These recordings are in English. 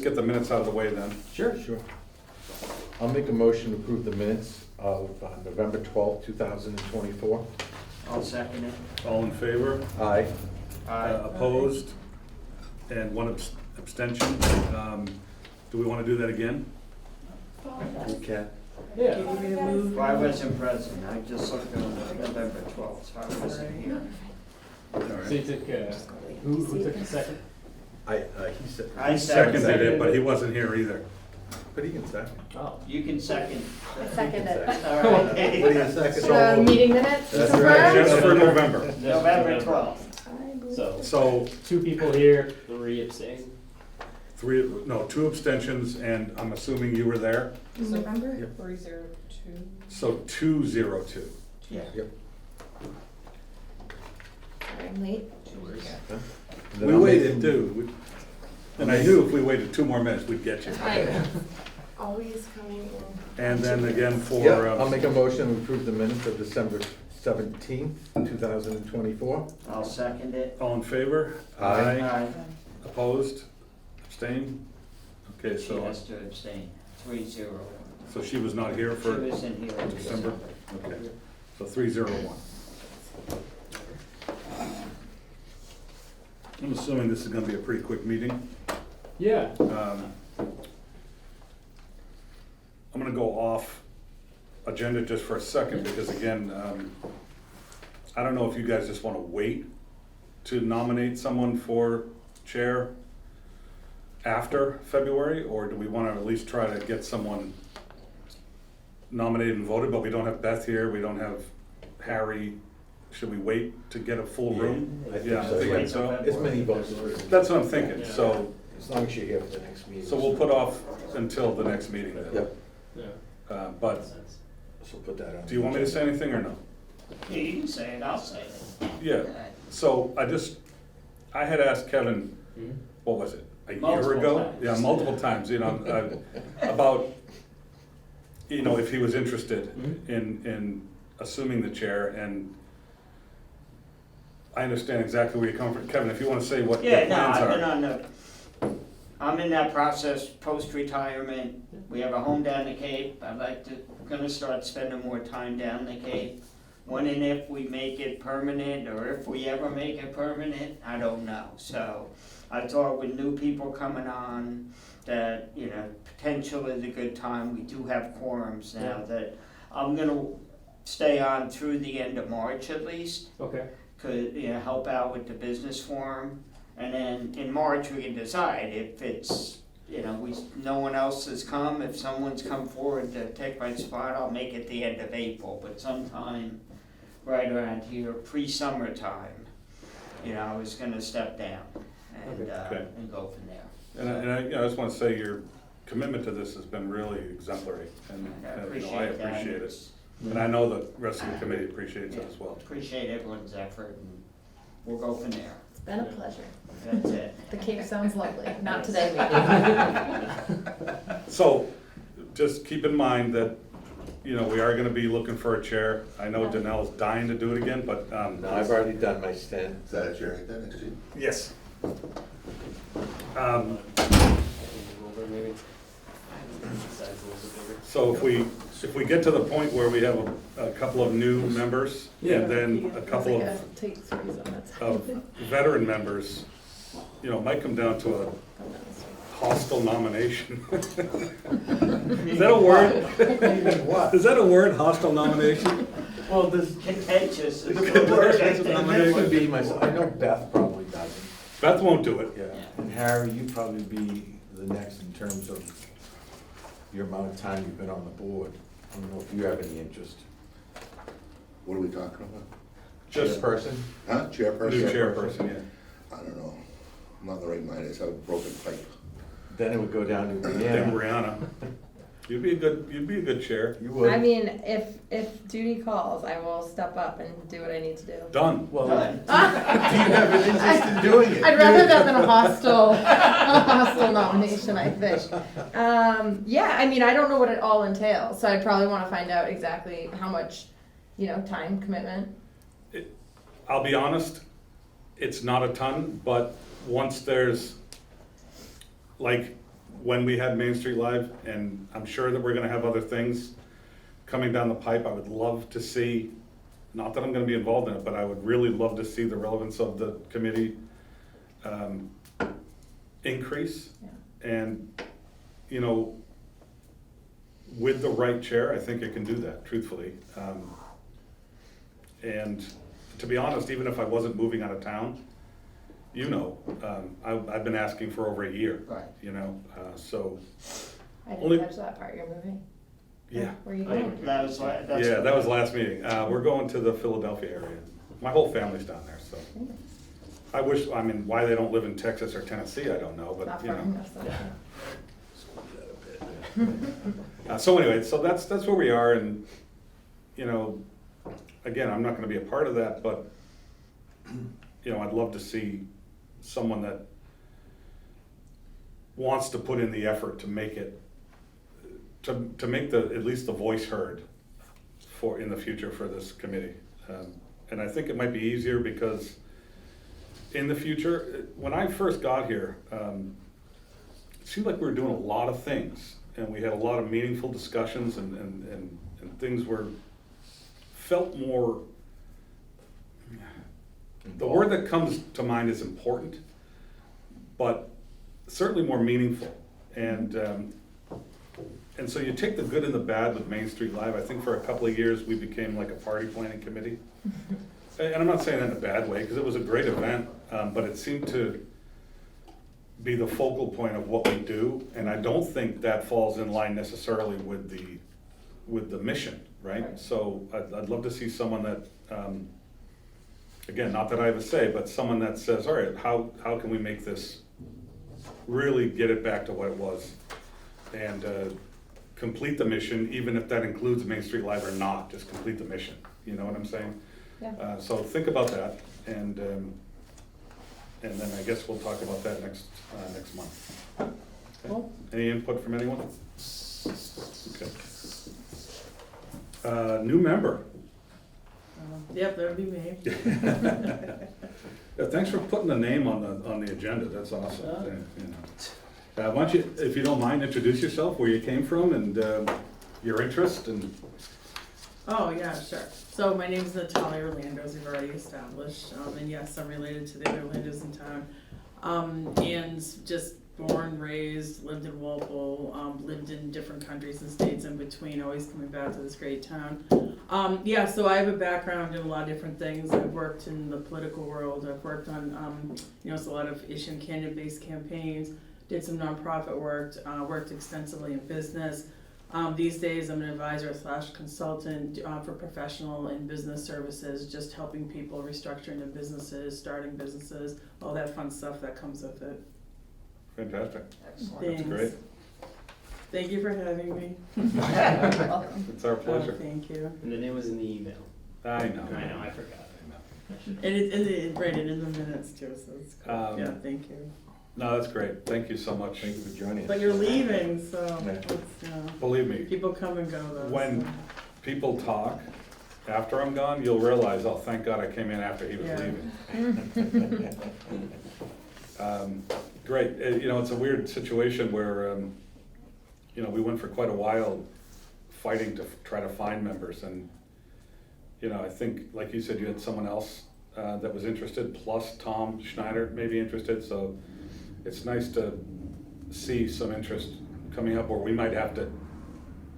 get the minutes out of the way then. Sure. I'll make a motion to approve the minutes of November 12th, 2024. I'll second it. All in favor? Aye. Opposed? And one abstention. Do we want to do that again? We can. Yeah. Well, I wasn't present, I just looked on November 12th, so I wasn't here. All So right. you took, who took the second? He said, I Seconded it, but he wasn't here either. but he can second. Oh. You can second. Second it. All right. What do you second? The meeting minutes That's confirmed? right. Just for November. November 12th. So, So, 2 people here, 3 abstain. two abstentions, and I'm assuming you were there, November? Yep. 302. so 202. Yeah. Yep. Sorry, I'm late. And then We I'll make waited a- too, and I knew if we waited 2 more minutes, we'd get you. Always coming in. And then again for, Yeah, I'll make a motion to approve the minutes of December 17th, 2024. I'll second it. all in favor? Aye. Aye. Opposed? Abstained? Okay, She so, has to abstain, 3-0. so she was not here She for was in here in December? December. Okay, so 301. I'm assuming this is gonna be a pretty quick meeting. Yeah. I'm gonna go off agenda just for a second, because again, I don't know if you guys just wanna wait to nominate someone for chair after February, or do we wanna at least try to get someone nominated and voted, but we don't have Beth here, we don't have Harry. Should we wait to get a full room? I think Yeah, I'm so. thinking so. As many votes as we can. That's what I'm thinking, so, As long as you're here for the next meeting. so we'll put off until the next meeting then. Yep, Yeah. But, so put that on. do you want me to say anything or no? Yeah, you can say it, I'll say it. Yeah, so I had asked Kevin, Mhm. what was it, a year Multiple ago? times. Yeah, multiple times, about, if he was interested Mhm. in assuming the chair, and I understand exactly where you're coming from. Kevin, if you wanna say what your Yeah, no, plans I've been are. on I'm in that process, post-retirement. We have a home down the Cape. Gonna start spending more time down the Cape. When and if we make it permanent, or if we ever make it permanent, I don't know. So I thought with new people coming on, that, potential is a good time. We do have quorums now that I'm gonna stay on through the end of March at least. Okay. Could, help out with the business forum. And then in March, we can decide if it's, no one else has come. If someone's come forward to take my spot, I'll make it the end of April. But sometime right around here, pre-summertime, I was gonna step down and, Okay. and go from there. And I just wanna say your commitment to this has been really exemplary, and And I I appreciate that. appreciate it. And I know the rest of the committee appreciates it as well. Appreciate everyone's effort, and we'll go from there. It's been a pleasure. That's it. The Cape sounds lovely. Not today, maybe. So, just keep in mind that, we are gonna be looking for a chair. I know Danelle's dying to do it again, but, No, I've already done my stint. Is that a chair right there next to you? yes. Over maybe. Size a little bit bigger. So if we get to the point where we have a couple of new members, and then a couple of Take threes on that side. of veteran members, it might come down to a hostile nomination. Is that a word? What? Is that a word, hostile nomination? Well, this, Contentious is the Contentious word. I is think. nomination. that would be myself. I know Beth probably doesn't. Beth won't do it. Yeah. And Harry, you'd probably be the next in terms of your amount of time you've been on the board. I don't know if you have any interest. What are we talking about? Just Person? Huh, chairperson? new chairperson, yeah. I don't know. I'm not in the right mind, I just have a broken pipe. Then it would go down to Then Brianna. Brianna. You'd be a good chair. You would. I mean, if duty calls, I will step up and do what I need to do. Done. Well, Done. do you have an interest in doing it? I'd rather that than a hostile nomination, I think. Yeah, I mean, I don't know what it all entails, so I'd probably want to find out exactly how much, time commitment. I'll be honest, it's not a ton, but once there's, like, when we had Main Street Live, and I'm sure that we're gonna have other things coming down the pipe. I would love to see, not that I'm gonna be involved in it, but I would really love to see the relevance of the committee increase. Yeah. And, you know, with the right chair, I think it can do that, truthfully. And to be honest, even if I wasn't moving out of town, you know, I've been asking for over a year. Right. You know, so, I didn't Only- catch that part, you're moving. yeah. Where are you going? That was, that's. Yeah, that was last meeting. We're going to the Philadelphia area. My whole family's down there, so. I wish, I mean, why they don't live in Texas or Tennessee, I don't know, Not but, you far know. from us, though. So anyway, so that's where we are, and, you know, again, I'm not gonna be a part of that, but, you know, I'd love to see someone that wants to put in the effort to make it, to make the, at least the voice heard for, in the future for this committee. And I think it might be easier because in the future, when I first got here, it seemed like we were doing a lot of things, and we had a lot of meaningful discussions, and things were, felt more, the word that comes to mind is important, but certainly more meaningful. And so you take the good and the bad with Main Street Live. I think for a couple of years, we became like a party planning committee. And I'm not saying that in a bad way, because it was a great event, but it seemed to be the focal point of what we do, and I don't think that falls in line necessarily with the mission, right? Right. So I'd love to see someone that, again, not that I have a say, but someone that says, all right, how can we make this, really get it back to what it was? And complete the mission, even if that includes Main Street Live or not, just complete the mission, you know what I'm saying? Yeah. So think about that, and then I guess we'll talk about that next month. Okay. Cool. Any input from anyone? Okay. New member. Yep, that would be me. Yeah, thanks for putting the name on the agenda, that's awesome. You know. Why don't you, if you don't mind, introduce yourself, where you came from, and your interest, and Oh, yeah, sure. So my name's Natalia Orlando, as you've already established, and yes, I'm related to the other Orlandos in town. And just born, raised, lived in Walpole, lived in different countries and states in between, always coming back to this great town. Yeah, so I have a background in a lot of different things. I've worked in the political world. I've worked on, it's a lot of issue and candidate-based campaigns, did some nonprofit work, worked extensively in business. These days, I'm an advisor / consultant for professional and business services, just helping people restructuring their businesses, starting businesses, all that fun stuff that comes with it. fantastic. Excellent. Thanks. great. Thank you for having me. Welcome. It's our pleasure. Thank you. And the name was in the email. I know. I know, I forgot. And it right, and in the minutes too, so it's cool. Yeah, thank you. No, that's great, thank you so much. Thank you for joining us. But you're leaving, so Yeah. it's, Believe me, people come and go though. when so. people talk after I'm gone, you'll realize, oh, thank God I came in after he was Yeah. leaving. Great, you know, it's a weird situation where, you know, we went for quite a while fighting to try to find members, and, you know, I think, like you said, you had someone else that was interested, plus Tom Schneider may be interested, so it's nice to see some interest coming up where we might have to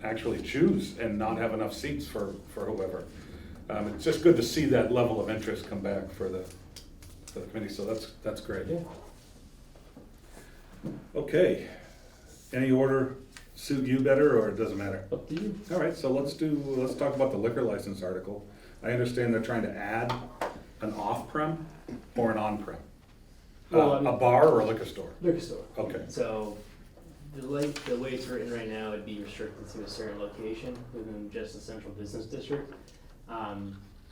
actually choose and not have enough seats for whoever. It's just good to see that level of interest come back for the committee, so that's great. Yeah. Okay, any order suit you better, or it doesn't matter? Up to you. All right, so let's talk about the liquor license article. I understand they're trying to add an off-prem or an on-prem? Well, I mean- A bar or a liquor store? Liquor store. Okay, So, the way it's written right now, it'd be restricted to a certain location within just the central business district.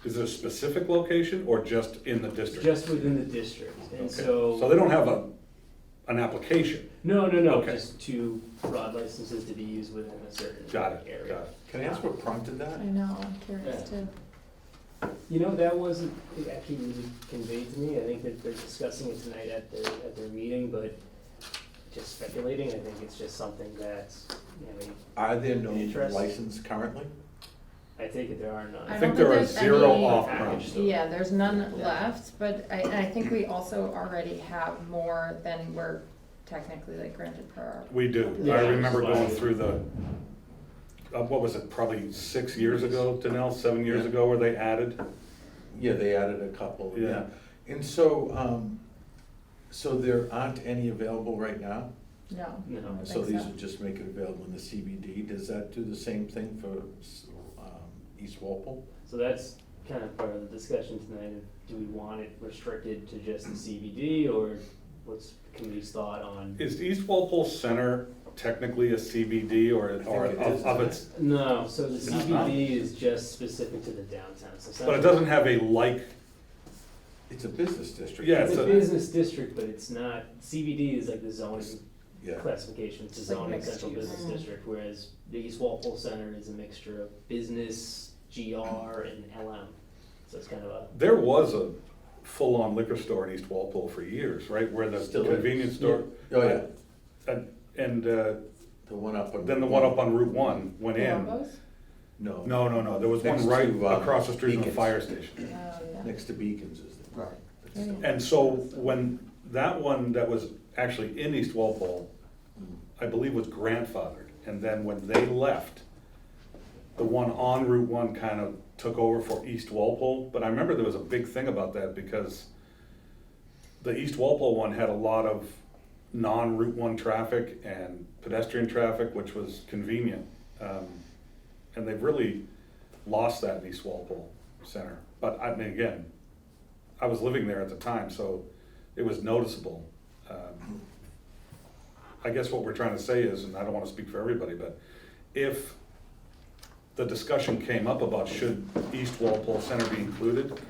is it a specific location or just in the district? Just within the district, and Okay. so. they don't have an application? No, Okay. just two broad licenses to be used within a certain Got it, area. got it. Can I ask what prompted that? I know, I'm curious too. You know, that wasn't actually really conveyed to me. I think that they're discussing it tonight at their meeting, but just speculating, I think it's just something that's, you know, Are there no Interest? license currently? I take it there are none. I I don't think there are there's 0 any- off-premise. Yeah, there's none Yeah. left, but I think we also already have more than we're technically like granted per our. We do. Yeah. I remember going through the, what was it, probably 6 years ago, Danelle, 7 years Yeah. ago, where they added? Yeah, they added a couple, Yeah. yeah. And so, so there aren't any available right now? No. No. I don't So think these would just make it available in the CBD. Does that do the same thing for East Walpole? So that's kind of part of the discussion tonight, of do we want it restricted to just the CBD, or what's the committee's thought on? Is East Walpole Center technically a CBD or I think of it is, of isn't its, No, so the It's not. CBD is just specific to the downtown, so. but it doesn't have a like, It's a business district. Yeah, It's it's a a- business district, but it's not, CBD is like the zoning Yeah, classification, it's a It's like zoning mixed central use. business Mm. district, whereas the East Walpole Center is a mixture of business, GR, and LM. So it's kind of a, there was a full-on liquor store in East Walpole for years, right, where the Still is. convenience store. oh, yeah, And the one up on. then the one up on Route 1 went in. Combos? No. No, there was one Next right to, across the street from the Beacons. fire station. Oh, yeah. Next to Beacons is the. Right. But still. And so when that one that was actually in East Walpole, I believe was grandfathered, and then when they left, the one on Route 1 kind of took over for East Walpole, but I remember there was a big thing about that because the East Walpole one had a lot of non-Route 1 traffic and pedestrian traffic, which was convenient. And they've really lost that in East Walpole Center. But I mean, again, I was living there at the time, so it was noticeable. I guess what we're trying to say is, and I don't want to speak for everybody, but if the discussion came up about should East Walpole Center be included,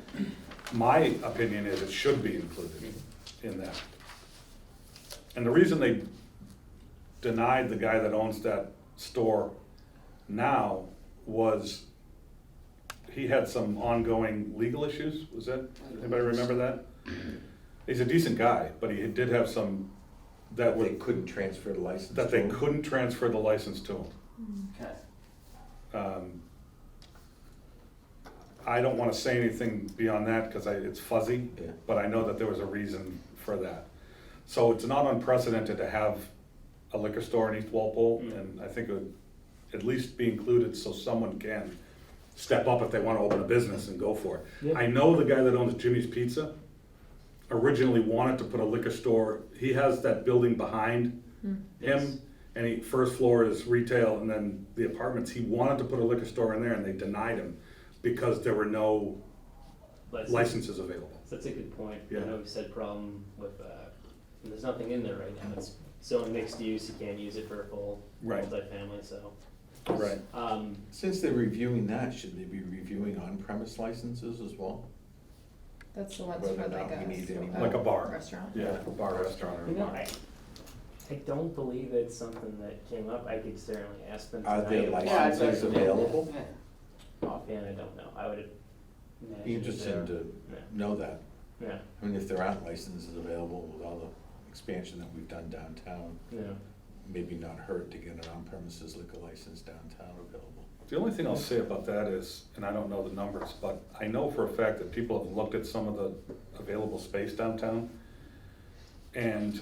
my opinion is it should be included in that. And the reason they denied the guy that owns that store now was he had some ongoing legal issues, was that, anybody remember that? He's a decent guy, but he did have some that They would, couldn't transfer the license. that to they them. couldn't transfer the license to him. Okay. I don't wanna say anything beyond that, cause it's fuzzy, Yeah. but I know that there was a reason for that. So it's not unprecedented to have a liquor store in East Walpole, and I think it would at least be included so someone can step up if they wanna open a business and go for it. Yeah. I know the guy that owns Jimmy's Pizza originally wanted to put a liquor store, he has that building behind Yes. him, and first floor is retail, and then the apartments, he wanted to put a liquor store in there, and they denied him because there were no licenses available. So that's a good point. Yeah. I know we said problem with, and there's nothing in there right now. It's only mixed use. You can't use it for a full Right. multifamily, so. Right. Since they're reviewing that, should they be reviewing on-premise licenses as well? That's the ones Whether for or not like we need any Like a bar. Restaurant. Yeah, a bar, restaurant, or You a know, bar. I don't believe it's something that came up. I could certainly ask them Are there tonight. Yeah, I'd like licenses to- available? Yeah. Offhand, I don't know. I would imagine. Be interesting there- to know that. Yeah, I mean, if there aren't licenses available with all the expansion that we've done downtown, yeah. maybe not hurt to get an on-premises liquor license downtown available. The only thing I'll say about that is, and I don't know the numbers, but I know for a fact that people have looked at some of the available space downtown, and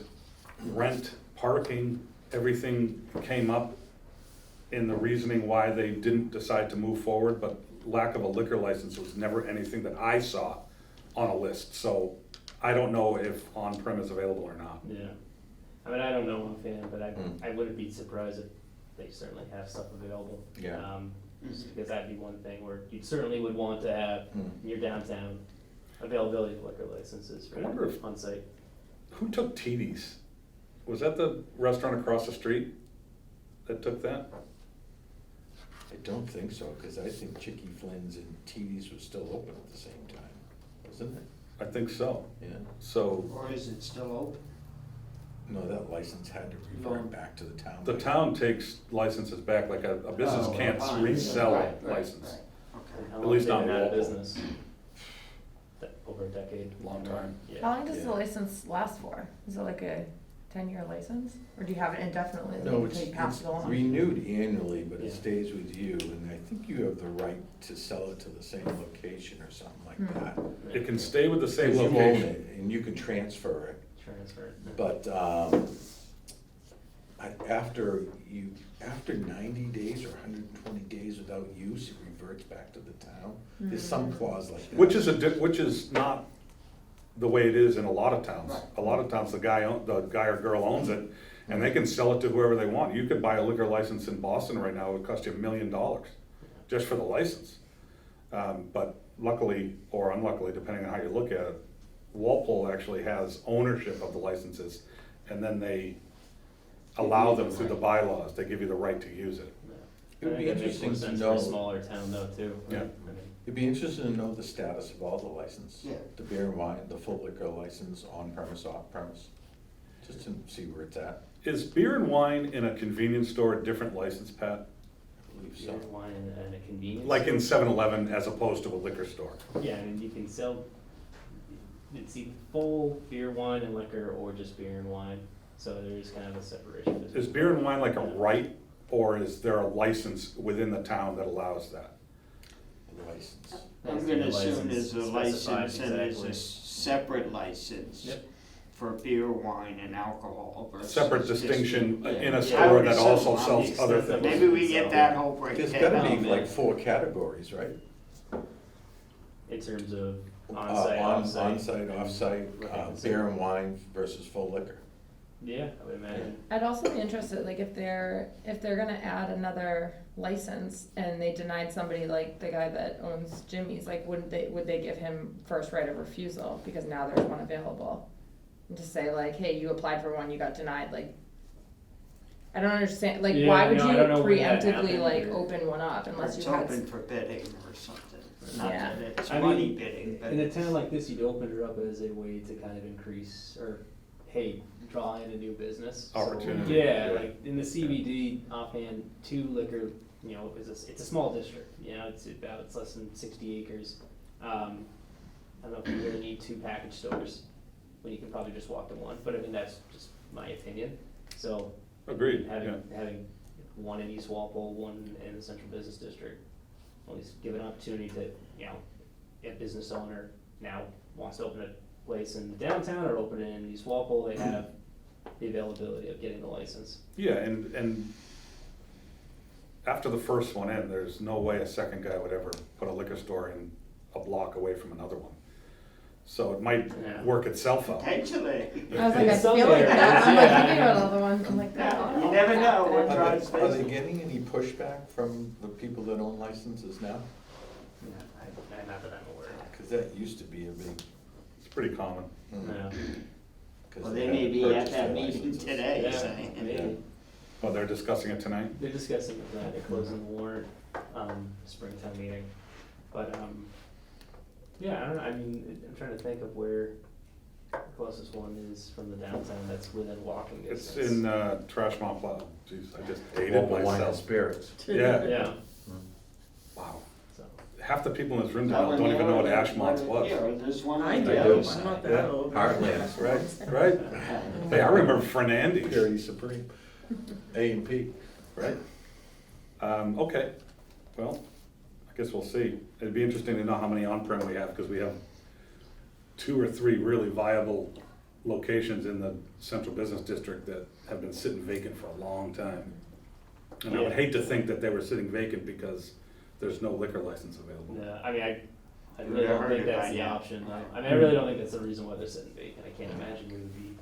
rent, parking, everything came up in the reasoning why they didn't decide to move forward, but lack of a liquor license was never anything that I saw on a list, so I don't know if on-prem is available or not. Yeah. I mean, I don't know offhand, but Mm. I wouldn't be surprised if they certainly have stuff available. Yeah. Just because that'd be one thing where you certainly would want to have Mm. in your downtown availability of liquor licenses for I wonder if- on site. Who took TD's? Was that the restaurant across the street that took that? I don't think so, because I think Chicky Flynn's and TD's was still open at the same time, wasn't it? I think so. Yeah. So Or is it still open? No, that license had to revert back to the town. the town takes licenses back, like a business Oh, can't fine. resell Right, a right, license. right. Okay. How At long least have they not been out of local. business? Over a decade. Long time. Yeah. How long does the Yeah. license last for? Is it like a 10-year license? Or do you have it indefinitely, No, until you pass it along? renewed annually, but Yeah. it stays with you, and I think you have the right to sell it to the same location or something like Hmm. that. It can stay with the same 'Cause you own location. it, and you can transfer it, Transfer. but, after 90 days or 120 days without use, it reverts back to the town. There's some clause like that. Which is not the way it is in a lot of towns. A lot of towns, the guy or girl owns it, and they can sell it to whoever they want. You could buy a liquor license in Boston right now, it would cost you $1 million, just for the license. But luckily, or unluckily, depending on how you look at it, Walpole actually has ownership of the licenses, and then they allow them through the bylaws, they give you the right to use it. It would be interesting to For a know, smaller town though, too. Yeah. I mean, it'd be interesting to know the status of all the license. Yeah. The beer and wine, the full liquor license, on premise, off premise, just to see where it's at. Is beer and wine in a convenience store a different license, Pat? I believe Beer so. and wine and a convenience. Like in store? 7-Eleven as opposed to a liquor store? Yeah, I mean, you can sell, it's either full beer, wine, and liquor, or just beer and wine, so there is kind of a separation between. Is beer and wine like a right, or is there a license within the town that allows that? The license. I'm That's gonna the assume there's a specifies license and there's a exactly. separate license Yep. for beer, wine, and alcohol versus. Separate just- distinction yeah. in a Yeah, I store would that assume, also on sells the other extent that things. Maybe we get that whole breakdown. There's gotta be Yeah. like 4 categories, right? In terms of On- on-site, off-site. On-site, off-site, beer and wine versus full liquor. Yeah, I would imagine. I'd also be interested, like, if they're gonna add another license and they denied somebody, like the guy that owns Jimmy's, like, would they give him first right of refusal, because now there's one available? And to say like, hey, you applied for one, you got denied, like, I don't understand, like, Yeah, why would no, you I don't know when that preemptively, happened, like, or- open one up unless It's you had? open for bidding or something, not Yeah. that it's I mean, money bidding, but. In a town like this, you'd open it up as a way to kind of increase, or, hey, draw in a new business. So, Opportunity. Yeah, like, in the CBD, offhand, 2 liquor, you know, it's a small district, you know, it's less than 60 acres. I don't know if you really need 2 package stores, when you can probably just walk to one, but I mean, that's just my opinion. So, Agreed, yeah. having one in East Walpole, one in the Central Business District, at least give an opportunity to, you know, a business owner now wants to open a place in downtown or open it in East Walpole, they have the availability of getting the license. Yeah, and after the first one in, there's no way a second guy would ever put a liquor store in a block away from another one. So it might Yeah. work itself out. Potentially. I was like, I In some feel like that, I'm like areas, thinking yeah. about all the ones, I'm like, that. Yeah, you never know what Are drives they, are they business. getting any pushback from the people that own licenses now? Yeah, not that I'm aware of. Cause that used to be a big. It's pretty common. Yeah. 'Cause Well, they they had may to be at purchase that their meeting licenses. today Yeah, saying. maybe. Oh, they're discussing it tonight? They're discussing that, they're closing the warrant, Springtown meeting, but, yeah, I don't know, I mean, I'm trying to think of where the closest one is from the downtown that's within walking distance. It's in Trashmont Plaza. Jeez, I just hated Walpole Wine and myself. Spirits. Yeah. Yeah, Wow. so, Half the people in this room That don't one even there, know what that Ashmont's one- was. Yeah, there's one I on do, the I other do. I'm side. not Yeah. that old. Heartlands, Right, right. Hey, I remember Fernandes. Purity Supreme, A and P, right? Okay, well, I guess we'll see. It'd be interesting to know how many on-prem we have, because we have 2 or 3 really viable locations in the central business district that have been sitting vacant for a long time. And I would Yeah. hate to think that they were sitting vacant because there's no liquor license available. yeah, I mean, I You really would've don't heard think it that's by the now. option, though. I mean, I really don't think that's the reason why they're sitting vacant, I can't imagine we would be,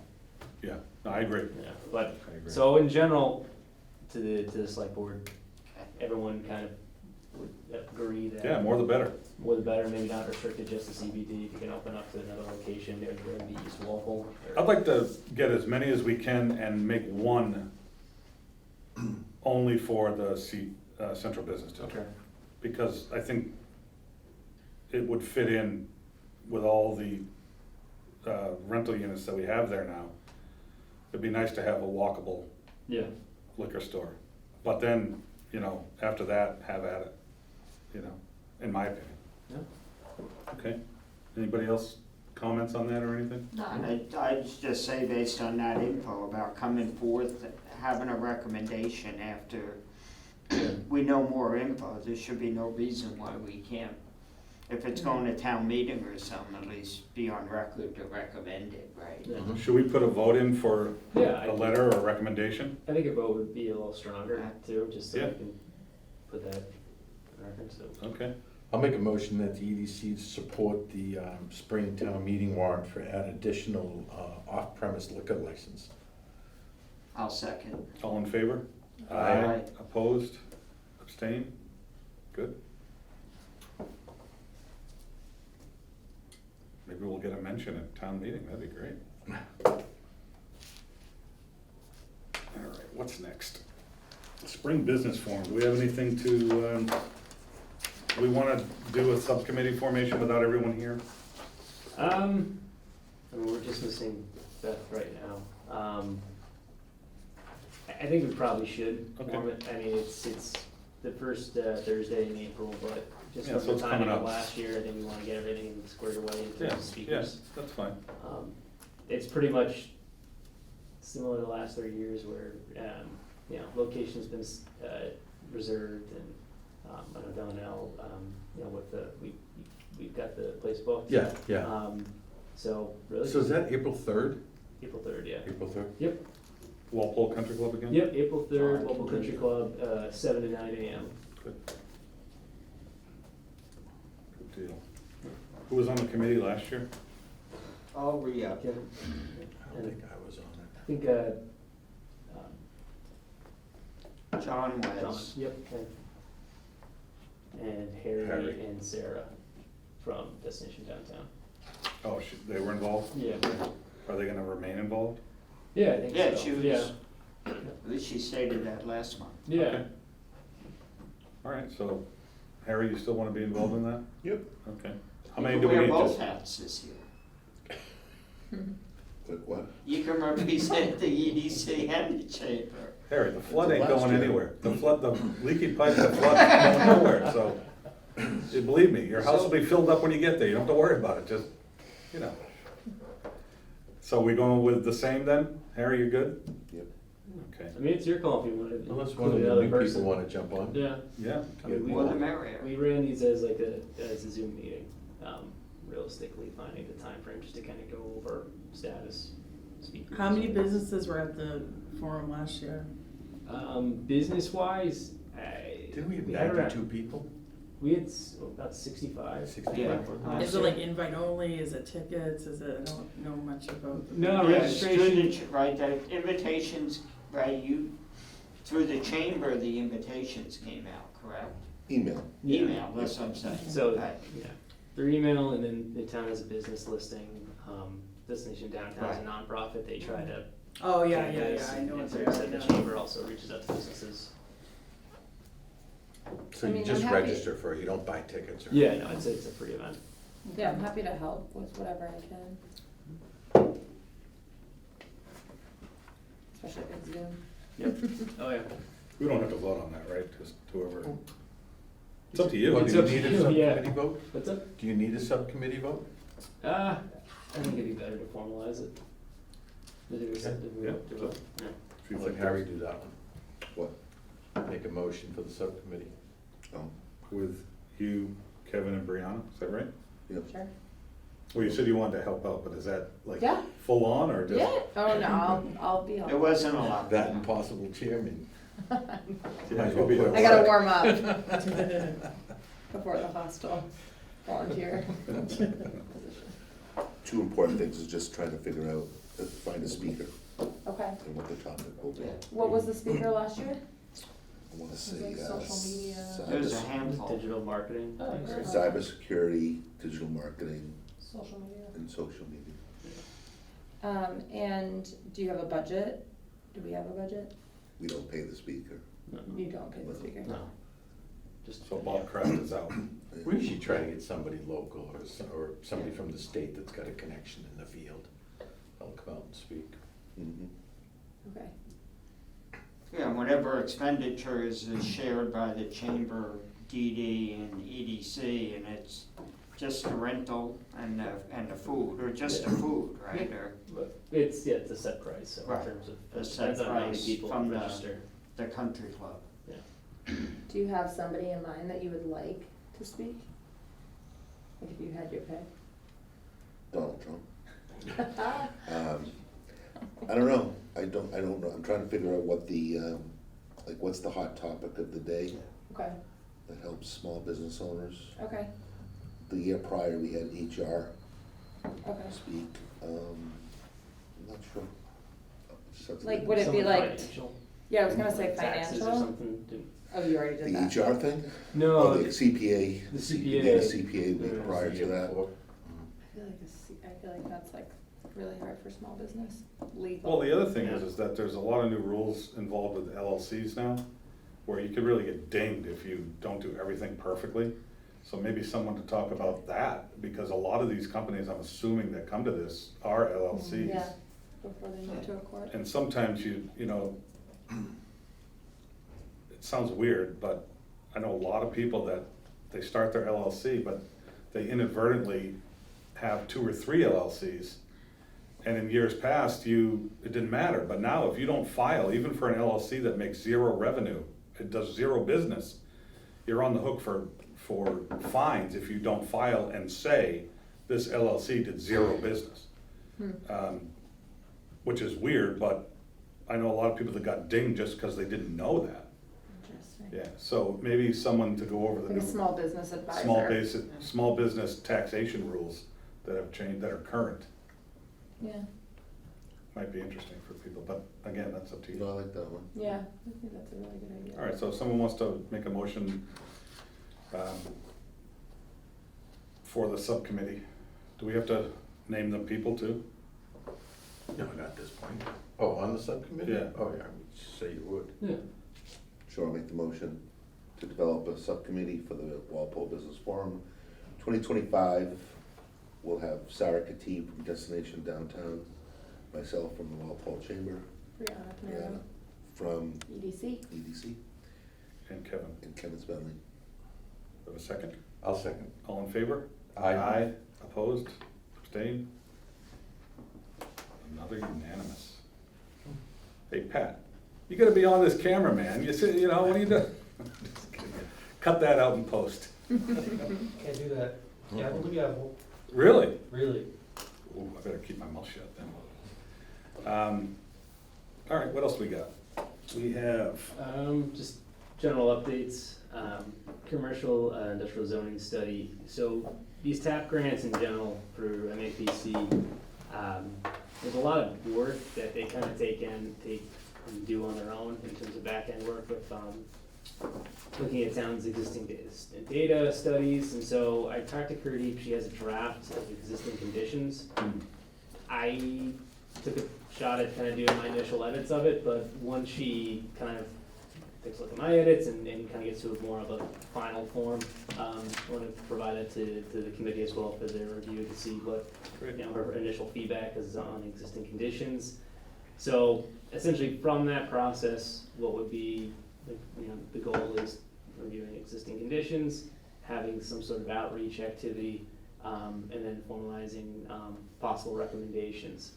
Yeah, no, I agree. yeah, but, I agree. so in general, to the select board, everyone kind of would agree that. Yeah, more the better. More the better, maybe not restricted just to CBD, if you can open up to another location, there would be East Walpole. or- I'd like to get as many as we can and make one only for the central business district. Okay. Because I think it would fit in with all the rental units that we have there now. It'd be nice to have a walkable Yeah, liquor store. But then, you know, after that, have at it, you know, in my opinion. yeah. Okay, anybody else comments on that or anything? And I'd just say based on that info about coming forth, having a recommendation after we know more info, there should be no reason why we can't, if it's going to town meeting or something, at least be on record to recommend it, right? Yeah. Should we put a vote in for Yeah, a letter or a recommendation? I think a vote would be a little stronger too, just so Yeah. we can put that in record, so. Okay, I'll make a motion that the EDC support the spring town meeting warrant for add additional off-premise liquor license. I'll second. all in favor? Aye. Opposed? Abstain? Good. Maybe we'll get a mention at town meeting, that'd be great. All right, what's next? Spring business forum, do we have anything to, we wanna do a subcommittee formation without everyone here? I mean, we're just missing Beth right now. I think we probably should Okay. form it. I mean, it's the first Thursday in April, but just Yeah, from so the it's timing coming of up. last year, I think we wanna get everything squared away in terms Yeah, of speakers. that's fine. It's pretty much similar to the last 3 years where, you know, location's been reserved and, I know Donnell, you know, with we've got the place booked. Yeah. So really. So is that April 3rd? April 3rd, yeah. April 3rd? Yep, Walpole Country Club again? yep, April 3rd, Oh, Local Country Club, 7 to 9 a.m. Good. Good deal. Who was on the committee last year? I'll re-up. I don't think I was on it. I think, John John, was. yep, and Harry Harry. and Sarah from Destination Downtown. Oh, they were involved? Yeah. Are they gonna remain involved? Yeah, I think so. Yeah, she was, Yeah. at least she stated that last month. Yeah. Okay. All right, so Harry, you still wanna be involved in that? Yep. Okay. How You many can do we wear need both to? hats this year. Like what? You can represent the EDC and the chamber. Harry, the flood ain't Last going year. anywhere. The flood, the leaky pipe, the flood ain't going nowhere, so. Believe me, your house will be filled up when you get there. You don't have to worry about it, just, you know. So we going with the same then? Harry, you good? Yep. Okay, I mean, it's your call if you want to. Unless one of include the another new people person. wanna jump on. Yeah. yeah. I mean, More the merrier. We ran these as like as a Zoom meeting, realistically finding the time frame just to kind of go over status, speakers. How many businesses were at the forum last year? Business wise, Didn't we have had around- 92 people? We had about 65. 65. Yeah. Is it like invite only, is it tickets, is it, I don't know much about. No, Yeah, it's through registration. the right, the invitations, right, through the chamber, the invitations came out, correct? Email. Yeah. Email, that's what I'm saying. So, Right. yeah, through email, and then the town has a business listing. Destination Downtown is a nonprofit. They try to. Oh, yeah, canvas, I know and what so they you are. said the chamber also reaches out to businesses. So I you mean, just I'm happy- register for it, you don't buy tickets or? Yeah, no, it's a free event. Yeah, I'm happy to help with whatever I can. Especially if it's Zoom. Yep. Oh yeah. We don't have to vote on that, right? Just whoever. It's up to you. Well, It's do you up to need a you, subcommittee yeah. vote? What's up? Do you need a subcommittee vote? I think it'd be better to formalize it. To do a Yeah. to vote. Yeah. If you Let think Harry do that one. What? Make a motion for the subcommittee. Oh, with you, Kevin and Brianna, is that right? yep. Sure. Well, you said you wanted to help out, but is that like Yeah. full on or just? Yeah, oh no, I'll be It helpful. wasn't a lot. That and possible chairman. Yeah, you'll be I gotta there. warm up before the hostel volunteer position. Two important things is just trying to figure out, find a speaker Okay, and what the topic will be. Yeah. what was the speaker last year? I wanna Was say, it social media? There's a handful. Digital marketing. Oh, things, sure. right? cybersecurity, digital marketing, Social media. and social media. And do you have a budget? Do we have a budget? We don't pay the speaker. No. You don't pay the speaker. No. Just. So Bob Kraft is out. We usually try to get somebody local or somebody from the state that's got a connection in the field. They'll come out and speak. Mhm. Okay. Yeah, whatever expenditures is shared by the chamber, DD and EDC, and it's just the rental and the food, or just the food, right, or But it's a set price, so in Right. terms of, A it set depends on how many price people from the- register. the country club? Do you have somebody in mind that you would like to speak? Like if you had your pick? Donald Trump. I don't know, I don't know, I'm trying to figure out what the, like, what's the hot topic of the day Okay, that helps small business owners? okay, The year prior, we had HR okay. speak, I'm not sure. Something- Like, would it be Something like, financial, yeah, I was gonna say taxes or financial. something, Oh, you already did The that. HR thing? no, Oh, the CPA. the We did a CPA. CPA week Yeah. prior to that. I feel like that's like really hard for small business, legal. Well, the other thing is that there's a lot of new rules involved with LLCs now, where you could really get dinged if you don't do everything perfectly. So maybe someone to talk about that, because a lot of these companies, I'm assuming that come to this, are LLCs. Yeah, before they move to a court. And sometimes you know, it sounds weird, but I know a lot of people that they start their LLC, but they inadvertently have 2 or 3 LLCs. And in years past, it didn't matter, but now if you don't file, even for an LLC that makes 0 revenue, it does 0 business, you're on the hook for fines if you don't file and say, this LLC did 0 business. Which is weird, but I know a lot of people that got dinged just because they didn't know that. Interesting. Yeah, so maybe someone to go over the Like a new small business advisor. small business taxation rules that have changed, that are current. Yeah, Might be interesting for people, but again, that's up to No, I you. like that one. yeah, I think that's a really good idea. All right, so if someone wants to make a motion for the subcommittee, do we have to name the people too? No, not at this point. Oh, on the subcommittee? Yeah. Oh, yeah, I would say you would. Yeah. Sure, I'll make the motion to develop a subcommittee for the Walpole Business Forum. 2025, we'll have Sarah Khatib from Destination Downtown, myself from the Walpole Chamber, Brianna Brianna Panero, from EDC. EDC, And Kevin, and Kevin Spenley. have a second? I'll second. All in favor? Aye. Opposed? Abstained? Another unanimous. Hey, Pat, you gotta be on this camera, man. What are you doing? Just kidding. Cut that out in post. Can't do that. Gavel to gavel, Really? really. Ooh, I better keep my mouth shut then. All right, what else we got? We have, Just general updates, commercial, industrial zoning study. So these TAP grants in general for MAPC, there's a lot of work that they kind of take and do on their own in terms of back-end work with, looking at towns' existing data studies. And so I talked to Curdy, she has a draft of existing conditions. I took a shot at kind of doing my initial edits of it, but once she kind of takes a look at my edits and kind of gets to more of a final form, I want to provide it to the committee as well for their review to see what, her initial feedback is on existing conditions. So essentially from that process, what would be, the goal is reviewing existing conditions, having some sort of outreach activity, and then formalizing possible recommendations.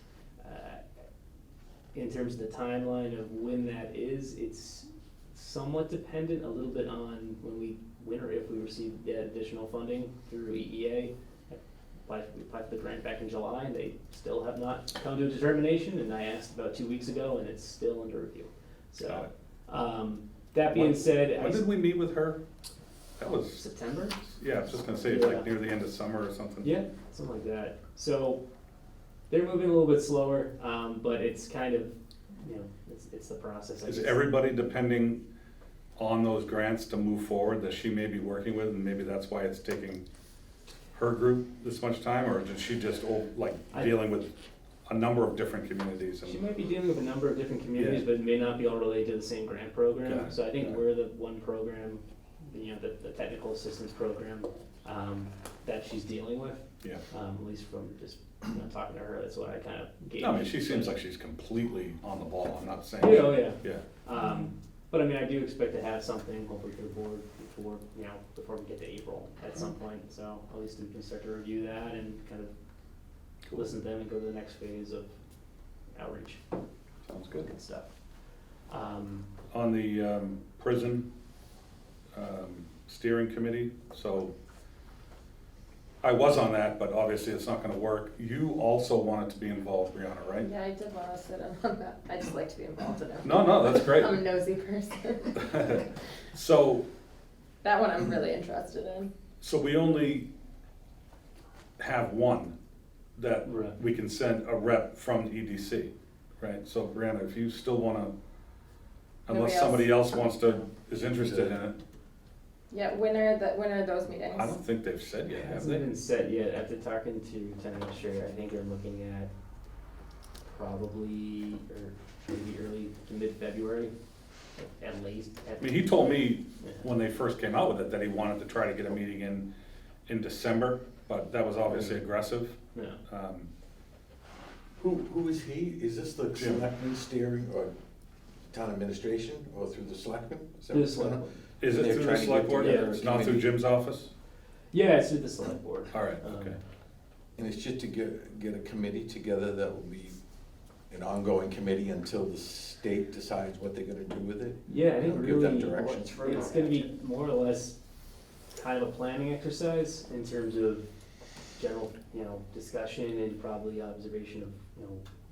In terms of the timeline of when that is, it's somewhat dependent a little bit on when or if we receive that additional funding through EEA. We applied for the grant back in July, and they still have not come to a determination, and I asked about 2 weeks ago, and it's still under review. Got So, that being said, when did we meet with her? That was, September? yeah, I was just gonna say, like near the end of summer or something. Yeah, something like that. So they're moving a little bit slower, but it's kind of, it's the process. I Is guess. everybody depending on those grants to move forward that she may be working with, and maybe that's why it's taking her group this much time, or did she just, dealing with a number of different communities? She And might be dealing with a number of different communities, Yeah. but it may not be all related to the same grant program. Got it, So I think got it. we're the one program, the technical assistance program, that she's dealing with. Yeah. At least from just, talking to her, that's what I kind of gauge. No, I mean, she seems like she's completely on the ball, I'm not saying. Yeah, oh yeah. Yeah, But I mean, I do expect to have something hopefully for the board before, before we get to April at some point, so at least we can start to review that and kind of listen to them and go to the next phase of outreach Sounds good. and stuff. On the prison steering committee, so I was on that, but obviously it's not gonna work. You also wanted to be involved, Brianna, right? Yeah, I did wanna sit in on that, I just like to be involved in it. No, that's great. I'm a nosy person. So, That one I'm really interested in. so we only have one that Right. we can send a rep from the EDC, right? So Brianna, if you still wanna, unless Nobody else? somebody else wants to, is interested in it, Yeah, when are those meetings? I don't think they've said yet, It have hasn't they? been set yet. After talking to Lieutenant Administrator, I think they're looking at probably, or maybe early to mid-February, at least. I mean, he told me Yeah. when they first came out with it that he wanted to try to get a meeting in December, but that was obviously aggressive. Yeah. Who is he? Is this the Jim. selectmen steering or town administration or through the selectmen? Is that Through the what's going select on? board. Is it They're through the trying to select get board? together a It's not through committee. Jim's office? Yeah, it's through the select board. All right, Um, okay. And it's just to get a committee together that will be an ongoing committee until the state decides what they're gonna do with it? Yeah, I think They'll give them really, direction. it's gonna be more or less kind of a planning exercise in terms of general, discussion and probably observation of,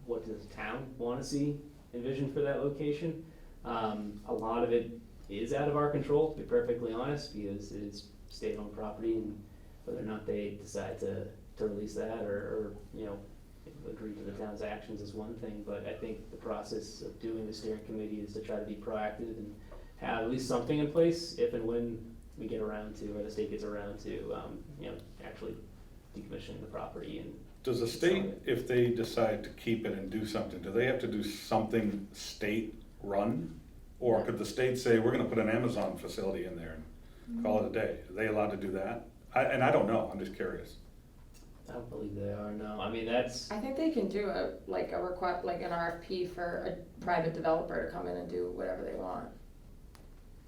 what does the town wanna see envisioned for that location. A lot of it is out of our control, to be perfectly honest, because it is state-owned property, and whether or not they decide to release that or agree to the town's actions is one thing, but I think the process of doing the steering committee is to try to be proactive and have at least something in place if and when we get around to, or the state gets around to, actually decommissioning the property and. Does the state, if they decide to keep it and do something, do they have to do something state-run? Or could the state say, we're gonna put an Amazon facility in there and call it a day? Are they allowed to do that? I don't know, I'm just curious. I don't believe they are, no, I mean, that's, I think they can do a request, like an RFP for a private developer to come in and do whatever they want.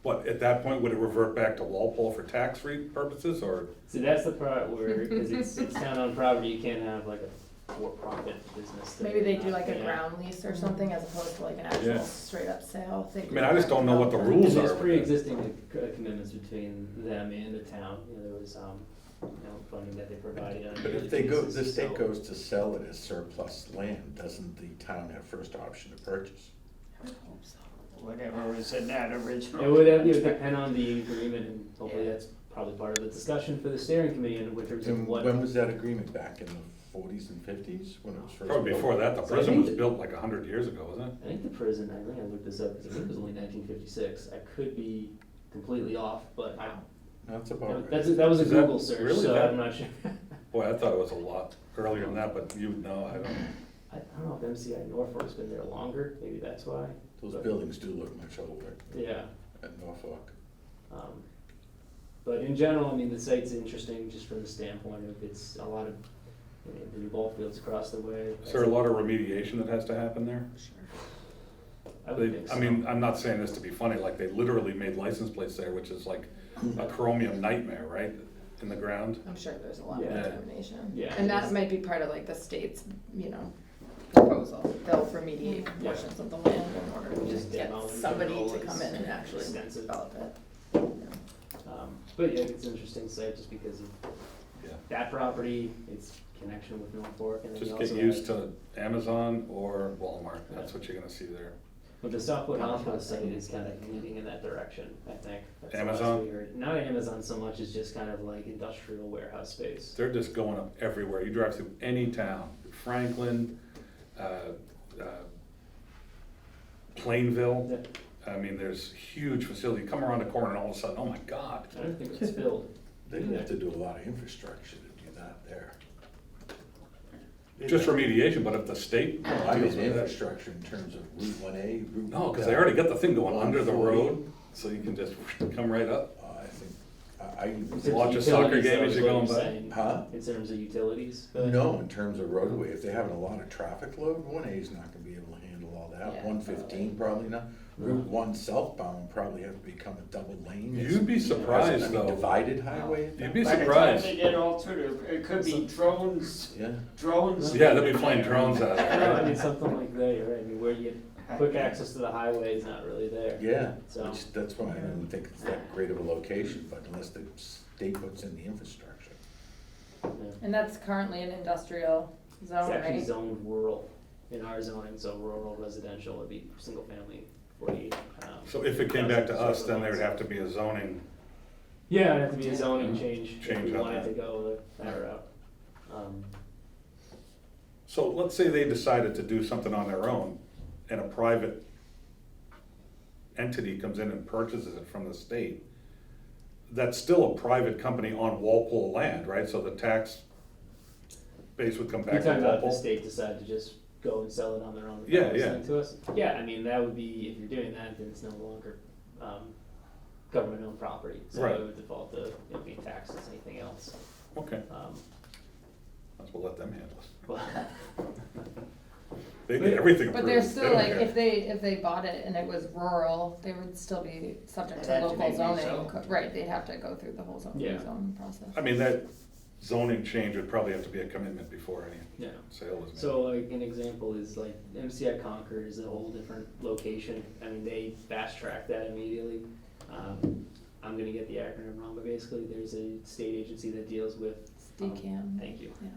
What, at that point, would it revert back to Walpole for tax-free purposes, or? see, that's the part where, because it's town-owned property, you can't have like a for-profit business. that- Maybe they do like a Yeah. ground lease or something as opposed to like an actual Yeah. straight up sale. I mean, I just don't know what the rules Because are. there's with it. pre-existing commitments between them and the town, there was, funding that they provided. on But if other they go, cases, the state so- goes to sell it as surplus land, doesn't the town have first option to purchase? Whatever was in that original. It would contract. depend on the agreement, and hopefully Yeah. that's probably part of the discussion for the steering committee in terms of And what. when was that agreement, back in the forties and fifties, when it was first? Probably built? before that, the So I prison think was that- built like 100 years ago, wasn't it? I think the prison, I think I looked this up, because I think it was only 1956, I could be completely off, but That's about right. that was a Is that Google search, really so that- I'm not sure. Boy, I thought it was a lot earlier than that, but you would know, I don't know. I don't know if MCI Norfolk's been there longer, maybe that's why, Those buildings do look much older yeah. at Norfolk. But in general, I mean, the site's interesting just from the standpoint of it's a lot of, the new ball fields across the way. Is there a lot of remediation that has to happen there? I would think so. I mean, I'm not saying this to be funny, like they literally made license plates there, which is like a chromium nightmare, right, in the ground? I'm sure there's a lot of Yeah. determination. Yeah, And it that is. might be part of like the state's, proposal. They'll remediate Yeah. portions of the land in order to Just get demo and somebody demo to is come in and actually extensive. develop it. But yeah, it's an interesting site just because of Yeah. that property, its connection with Norfolk, and then you Just also get used have- to Amazon or Walmart, that's what you're gonna see there. But the Southwood Hospital site is kind of leading in that direction, I think. That's the last Amazon? we heard. Not Amazon so much as just kind of like industrial warehouse space. They're just going up everywhere, you drive through any town, Franklin, Plainville, Yeah. I mean, there's huge facility, you come around the corner and all of a sudden, oh my God. I don't think it's filled. They'd have to do a lot of infrastructure to do that there. Just remediation, but if the state No, I deals mean with it. infrastructure in terms of Route 1A, Route. No, because they already got the thing going under the 140. road, so you can just come right up. I think, I, In terms Watch of a soccer utilities, game though, as is you're what going by. saying. Huh? In terms of utilities? but- no, in terms of roadway, if they're having a lot of traffic load, 1A is not gonna be able to handle all that. Yeah. 115 probably not. Route 1 southbound probably have to become a double lane. You'd be surprised, I mean, though. divided highway. You'd be By the time surprised. they get all through, it could be drones, Yeah. Yeah, they'll be flying drones out of I there. know, I mean, something like that, you're right, I mean, where you get quick access to the highway is not really there. Yeah, So- which, that's why I don't think it's that great of a location, but unless the state puts in the infrastructure. Yeah. And that's currently an industrial It's zone, actually right? zoned rural in our zoning, so rural residential would be single family 48. So if it came back to us, then there would have to be a zoning, Yeah, it'd have to be a zoning change if Change we on wanted that. to go that route. so let's say they decided to do something on their own, and a private entity comes in and purchases it from the state. That's still a private company on Walpole land, right? So the tax base would come You're back to talking about if the Walpole? state decided to just go and sell it on their own. Yeah, without yeah. listening to us? Yeah, I mean, that would be, if you're doing that, then it's no longer, government-owned property. So Right. it would default to, being taxed as anything else. Okay, Um, that's, we'll let them handle it. but- They get everything But approved. they're They still don't like, care. if they bought it and it was rural, they would still be subject It'd to have to local be zoning. rezoned. Right, they'd have to go through the whole Yeah. zoning process. I mean, that zoning change would probably have to be a commitment before any Yeah. sale is made. So like an example is like MCI Concord is a whole different location. I mean, they fast track that immediately. I'm gonna get the acronym wrong, but basically there's a state agency that deals with. DCAM. Thank you. Yeah.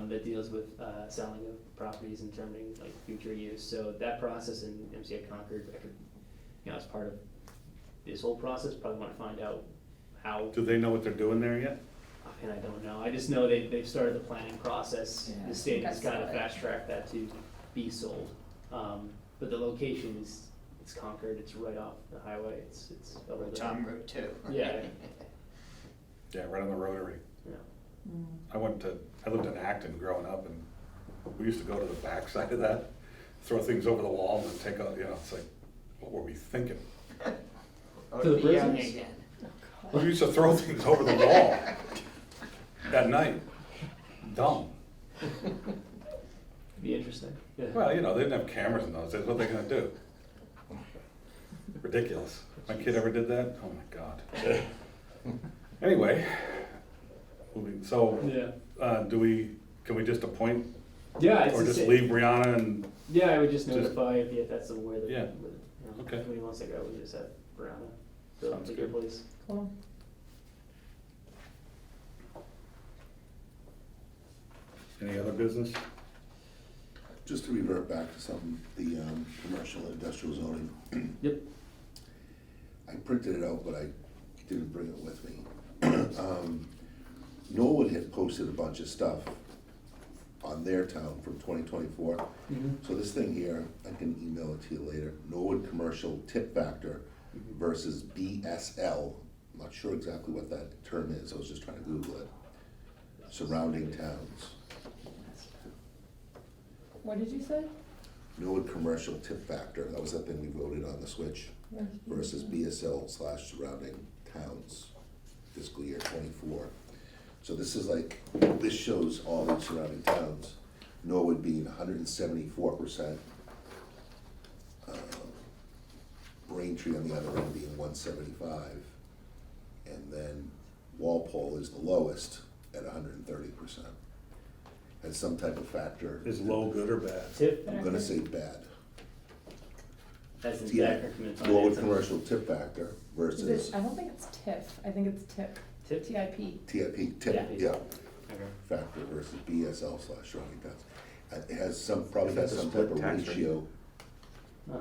That deals with selling of properties and determining like future use. So that process in MCI Concord, I could, as part of this whole process, probably wanna find out how. Do they know what they're doing there yet? And I don't know, I just know they've started the planning process, Yeah, the state I has saw kind of it. fast tracked that to be sold. But the location is, it's Concord, it's right off the highway, it's over It's there. on Route 2. Yeah. Yeah, right on the rotary. Yeah. I lived in Acton growing up, and we used to go to the backside of that, throw things over the wall and take out, it's like, what were we thinking? Or To the be young prisons? again. We used to throw things over the wall at night. Dumb. Be interesting, yeah. Well, they didn't have cameras in those days, what are they gonna do? Ridiculous. My kid ever did that? Oh my God. Anyway, so, Yeah, can we just appoint, yeah, it's or the just same. leave Brianna and, Yeah, I would just just- notify if that's where the, Yeah. Okay. When he wants to go, we just have Brianna go Sounds to your good. place. Cool. any other business? Just to revert back to some, the commercial and industrial zoning. Yep. I printed it out, but I didn't bring it with me. Norwood had posted a bunch of stuff on their town from 2024. So this thing here, I can email it to you later. Norwood commercial tip factor versus BSL. I'm not sure exactly what that term is. I was just trying to Google it. Surrounding towns. What did you say? Norwood commercial tip factor. That was that thing we voted on the switch. Versus BSL/surrounding towns, fiscal year '24. So this is like, this shows all the surrounding towns, Norwood being 174%. Braintree on the other end being 175. And then Walpole is the lowest at 130%. Has some type of factor. Is low good or bad? Tip, I'm gonna say bad. as in Yeah. decrement Norwood financing. commercial tip factor Is versus it, I don't think it's TIFF, I think it's TIP, Tip? TIP. TIP, tip, Yeah. yeah. Okay. Factor versus BSL/surrounding towns. It has some, probably Is that has the some split type of tax rate? ratio, Uh,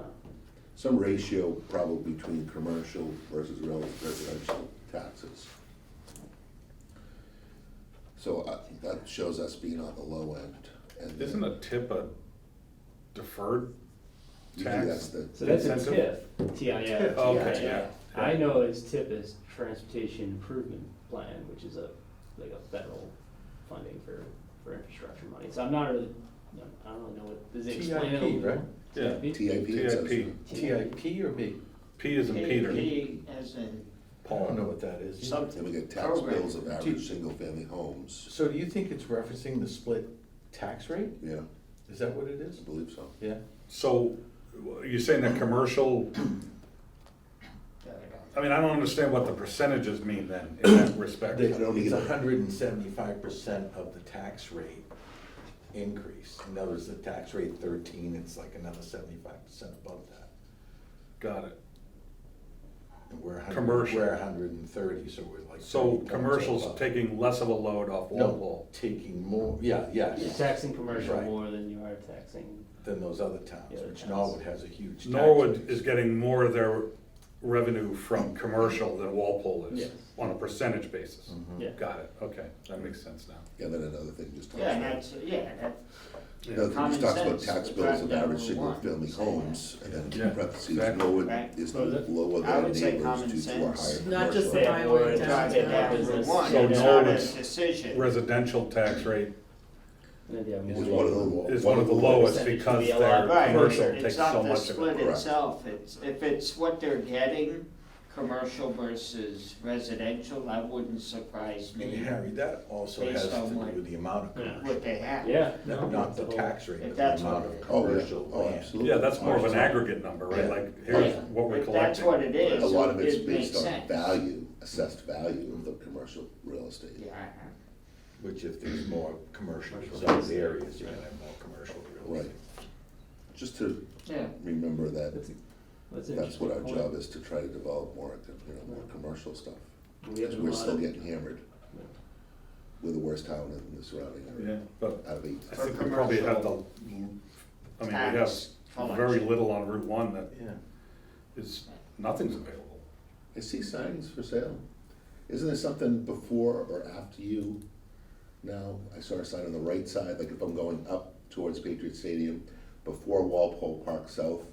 some ratio probably between commercial versus residential taxes. So that shows us being on the low end. And Isn't a tip a deferred usually tax? that's the, So that's a Incentive? TIF, TIF. TIF, okay, TIF. yeah. I know as TIP as Transportation Improvement Plan, which is like a federal funding for infrastructure money. So I'm not really, I don't really know what, does it explain it a little TIP, right? more? Yeah. TIP. It says. TIP. TIP or B? P is in Peter. KP as in I don't know what that is. something. And we get tax Program. bills of average single-family homes. So do you think it's referencing the split tax rate? Yeah, Is that what it is? I believe so. Yeah. So, you're saying that commercial, I mean, I don't understand what the percentages mean then, in that respect. It's don't either. 175% of the tax rate increase. In other words, the tax rate 13, it's like another 75% above that. Got it. And we're Commercial. We're 130, so we're like. 30 So points commercial's above. taking less of a load off No, Walpole. taking more, yeah, You're yes, taxing commercial Right. more than you are taxing. than those other towns, The other which towns. Norwood has a huge tax Norwood rate. is getting more of their revenue from commercial than Walpole is, Yes. on a percentage basis. Mhm. Yeah. Got it, okay, that makes sense now. And then another thing just talks Yeah, and about, that's, that, another thing common just talks about sense, tax but bills driving of down average Route single one, family saying homes, and then Yeah, in parentheses, exactly. Norwood Right. is What is it? lower I than would say neighbors common due to our higher sense. Not just commercial. the Yeah, highway or down drive to it down business. Route one, So it's not a Norwood's decision. Residential tax rate And yeah, Is more one of local. the. is one of the lowest Percentage because would be a their lot Right, commercial it's takes not so the much of split it. Correct. itself, if it's what they're getting, commercial versus residential, that wouldn't surprise And me, Harry, that also Based has to on do what- with the amount of Yeah. commercial. what they have. Yeah. No, not the it's a tax rate, If but the that's amount what- of Oh, yeah. commercial Oh, land. absolutely. Yeah, that's more of an aggregate number, right, Yeah. like, here's Yeah. what we're If collecting. that's what it is, A lot of it's it makes based on sense. value, assessed value of the commercial real estate. Yeah, Which if there's more commercial Commercial zoned estate. areas, you're gonna have more commercial real estate. Just to yeah. remember that That's that's what our interesting job point. is, to try to develop more, more commercial stuff. We have Because a we're lot still of- getting hammered. We're the worst town in the surrounding Yeah, area, but out of 8. I think we probably have the, I mean, we have Tax very collection. little on Route One that Yeah. is, nothing's available. I see signs for sale. Isn't there something before or after you now? I saw a sign on the right side, like if I'm going up towards Patriot Stadium, before Walpole Park South,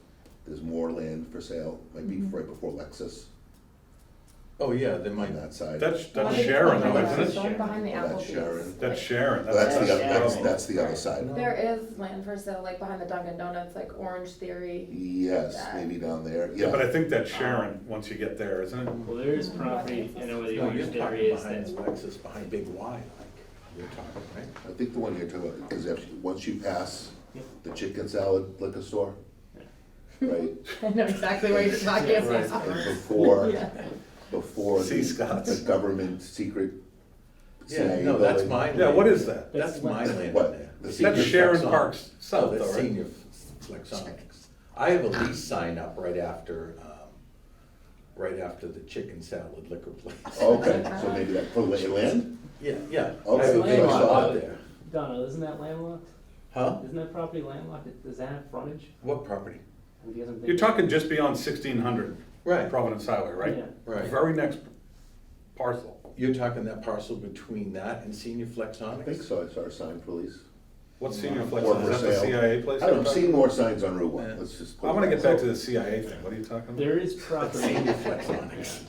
there's more land for sale, might be right before Lexus Oh, yeah, there might on that side. That's Well, I think it's Sharon though, behind the- isn't it? the one behind the Oh, that's Applebee's. Sharon. That's Sharon, Well, that's that's, the, Yeah. that's the other side. There is land for sale, like behind the Dunkin' Donuts, like Orange Theory. Yes, maybe down there, yeah, but I yeah. think that's Sharon, once you get there, isn't it? Well, there is property, I know where the No, you're orange there talking is, behind that's, Lexus, behind Big Y, like, you're talking, right? I think the one you're talking about, because once you pass Yep. the chicken salad liquor store, right, I know exactly what you're talking Yeah, about. and before, Yeah. before Sea Scots. the government secret Yeah, CIA no, that's building. mine. Yeah, what is that? That's my land in What? there. The Senior That's Sharon Flexonics. Park's Oh, south though, that's right? Senior Flexonics. I have a lease sign up right after the chicken salad liquor place. Okay, so maybe that, for land? Yeah, yeah. Okay, I have a okay, big I lot saw out it. there. Donna, isn't that landlocked? Huh? Isn't that property landlocked? Does that have frontage? What property? Have you guys been- You're talking just beyond 1600 Right, Providence Highway, right? Yeah. right. Very next parcel. You're talking that parcel between that and Senior Flexonics? I think so, I saw a sign for lease. What's Senior Flex, Or is for that the sale. CIA place? I don't know, I'm seeing more signs on Route Yeah. One, let's just. I wanna get back to the CIA thing, what are you talking about? There is That's property. Senior Flexonics.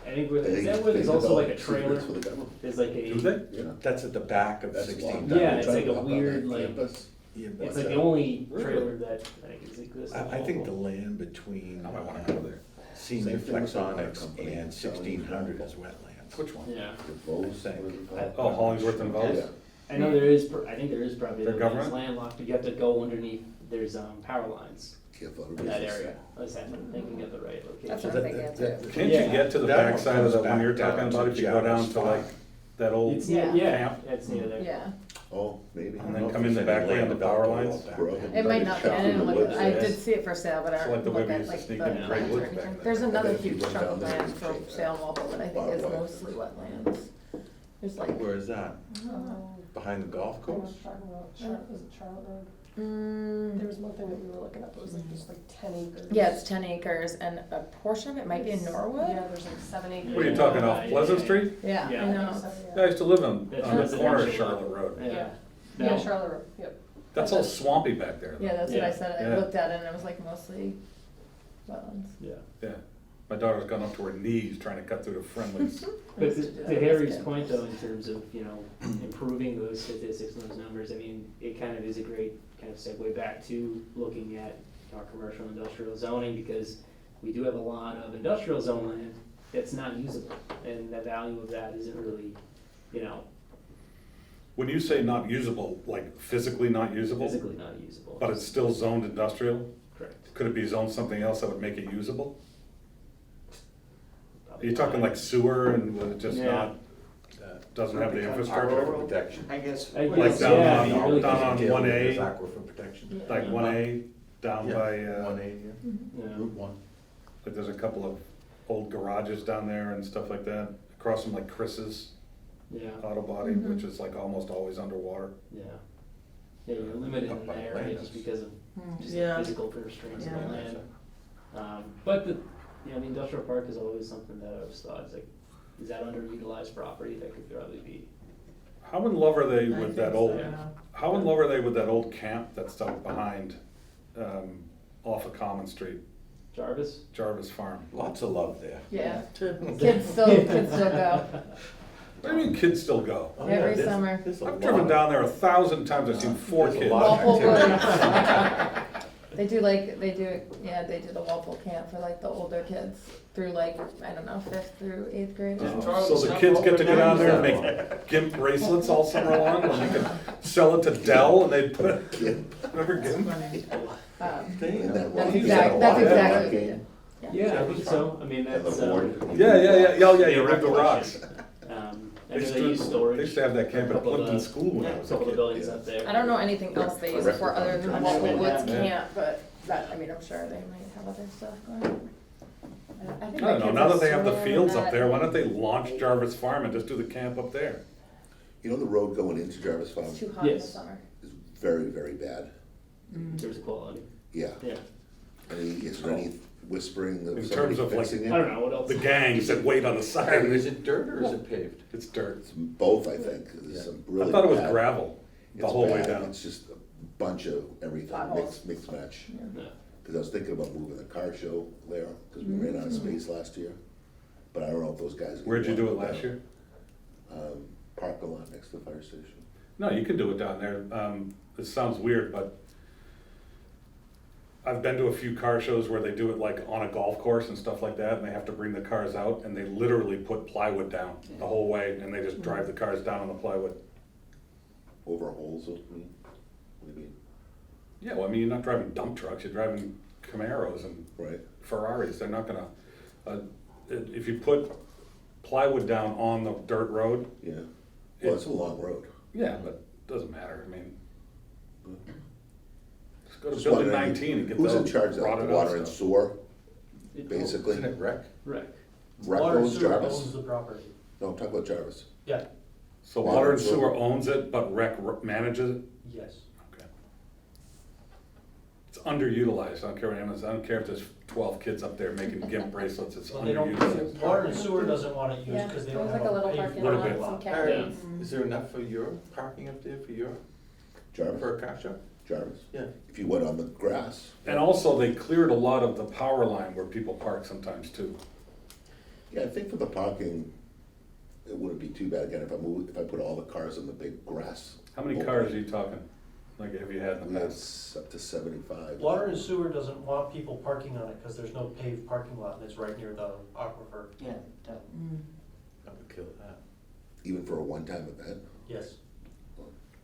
I think, where- They- is that where there's they also like a develop trailer? secrets for the government. There's like Do a, they? Yeah. That's at the back of That's 16. long. Yeah, it's like a Up on weird, that like- campus. Yeah, but it's like the uh, only Really? trailer that I think exists. I think the land between Now I wanna go there. Senior Same thing with the water Flexonics company and selling 1600 the is wetlands. Which one? Yeah, The Bose, Thank what is it called? Oh, Hollingsworth and Vos? Yeah. I know there is, I think there is property They're that is government? landlocked, but you have to go underneath, there's, power lines Careful, in everybody's that just- area. I was thinking of the right location. That's So what I'm that- thinking too. Can't Yeah. you get to the That one backside of comes the one back you're talking down about, to if you go down Jarvis to like Farm. that old It's, Yeah. yeah, camp? it's near there. Yeah, Oh, maybe. And I don't then know come if in the there's back any way on land the about power the lines? wall back Bro. there. it might not be, I didn't look, I Yeah. did see it for sale, but I It's like the don't way look we at used to like sneak the in Great plans Woods or back anything. then. There's I another bet if you huge went chunk down of there, land you'd for change sale in Walpole, but I think Barbed it's wire. mostly wetlands. There's like, Where is that? oh, Behind the golf course? Is it Charlotte Road? There mm, was one thing that we were looking up, it was like just like 10 acres. yeah, it's 10 acres and a portion of it might be in Norwood? Yeah, there's like 7 acres. What are you talking off Pleasant Street? Yeah, Yeah. I know. So, Yeah, I used to live on That's the corner of residential. Charlotte Road. Yeah. Yeah, No. Charlotte Road, yep. That's all swampy back there. though. Yeah, that's what I Yeah. said. Yeah. I looked at it and it was like mostly wetlands. Yeah. Yeah, my daughter's gone up to her knees trying to cut through the friendlies. But to That's Harry's good. point though, in terms of, improving those statistics and those numbers, I mean, it kind of is a great kind of segue back to looking at our commercial industrial zoning, because we do have a lot of industrial zone land that's not usable, and the value of that isn't really, When you say not usable, like physically not usable, physically not usable. but it's still zoned industrial? Correct. Could it be zoned something else that would make it usable? Are you talking like sewer and with it just Yeah. not, doesn't have the infrastructure? Aquifer protection. I guess. I Like guess, down yeah, on- I mean, really down on good. 1A. Aquifer protection. Like one A down Yeah, by, 1A, yeah. Yeah. Route 1. like there's a couple of old garages down there and stuff like that, across from like Chris's Yeah, Auto Body, which is like almost always underwater. yeah. Yeah, you're limited Up in by that the area land. just because of just the Yeah. physical restraints of the Yeah. land. But the, the industrial park is always something that I always thought, is like, is that underutilized property that could probably be, How in love are they I with that think old, so. how in love are they with that old camp that's up behind, off of Common Street, Jarvis? Jarvis Farm? Lots of love there. Yeah, To- kids still go, What do you mean kids still go? Oh, yeah, Every there's- summer. there's a I've driven lot. down there 1,000 times, I've seen 4 There's a kids. lot of Walpole activity. they did a Walpole camp for like the older kids through like, I don't know, 5th through 8th grade. So the kids get to go down there and make GIMP bracelets all summer long, and you can sell it to Dell, and they put it, remember GIMP? Funny. They, And that That's one- exact, a that's lot. exactly what they Game. did. Yeah, I think so, I mean, And that's, the board. Yeah, you rip the rocks. I know they use storage. They used to have that camp at Couple of Plimpton the- School when I Yeah, was a couple of kid. buildings up there. I don't know anything else they use it for other than I've Walpole never Woods been there. camp, but that, I mean, I'm sure they might have other stuff going on. I think I my don't know, kids now are that they have the swimming in fields up that- there, why don't they launch Jarvis Farm and just do the camp up there? You know the road going into Jarvis Farm It's too hot in the Yes. summer. is very, very bad. There's quality, Yeah. yeah. I mean, is there any whispering In of terms somebody of, like, fixing I it? don't know, what else? The gangs that wait on the side, Is it dirt or is it paved? it's dirt. It's both, I think. There's Yeah. some I really thought it was bad- gravel the it's whole way bad. down. It's just a bunch of everything, Potholes. mixed match. Yeah. Because I was thinking about moving the car show there, because we ran out of space last year. But I don't know if those guys. Where'd you do it last year? Parking lot next to the fire station. No, you could do it down there. This sounds weird, but I've been to a few car shows where they do it like on a golf course and stuff like that, and they have to bring the cars out, and they literally put plywood down the whole way, and they just drive the cars down on the plywood. Over holes, I mean, what do you mean? Yeah, well, I mean, you're not driving dump trucks, you're driving Camaros and Right, Ferraris. They're not gonna, if you put plywood down on the dirt road, yeah. Well, it's a long road. yeah, but it doesn't matter, I mean, just go to Just building wondering, 19 and get who's in those charge of that? rotted The out water and stuff. sewer, It- basically? Isn't it rec? Right. Rec Water and owns sewer Jarvis? owns the property. No, I'm talking about Jarvis. Yeah, So water and sewer owns it, but rec manages it? yes. Okay. It's underutilized, I don't care what anyone says, I don't care if there's 12 kids up there making GIMP bracelets, it's Well, they don't, underutilized. water and sewer doesn't want it used Yeah, because they there don't was have like a little a paved parking Little lot, bit. some Yeah. cafes. Is there enough for your parking up there for your, Jarvis? for a car show? Jarvis? Yeah. If you went on the grass. And also, they cleared a lot of the power line where people park sometimes too. Yeah, I think for the parking, it wouldn't be too bad again if I put all the cars in the big grass. How many cars are you talking, like, have you had in We the have past? up to 75. Water and sewer doesn't want people parking on it because there's no paved parking lot and it's right near the aquifer. Yeah, that- That would kill that. Even for a one-time event, Yes,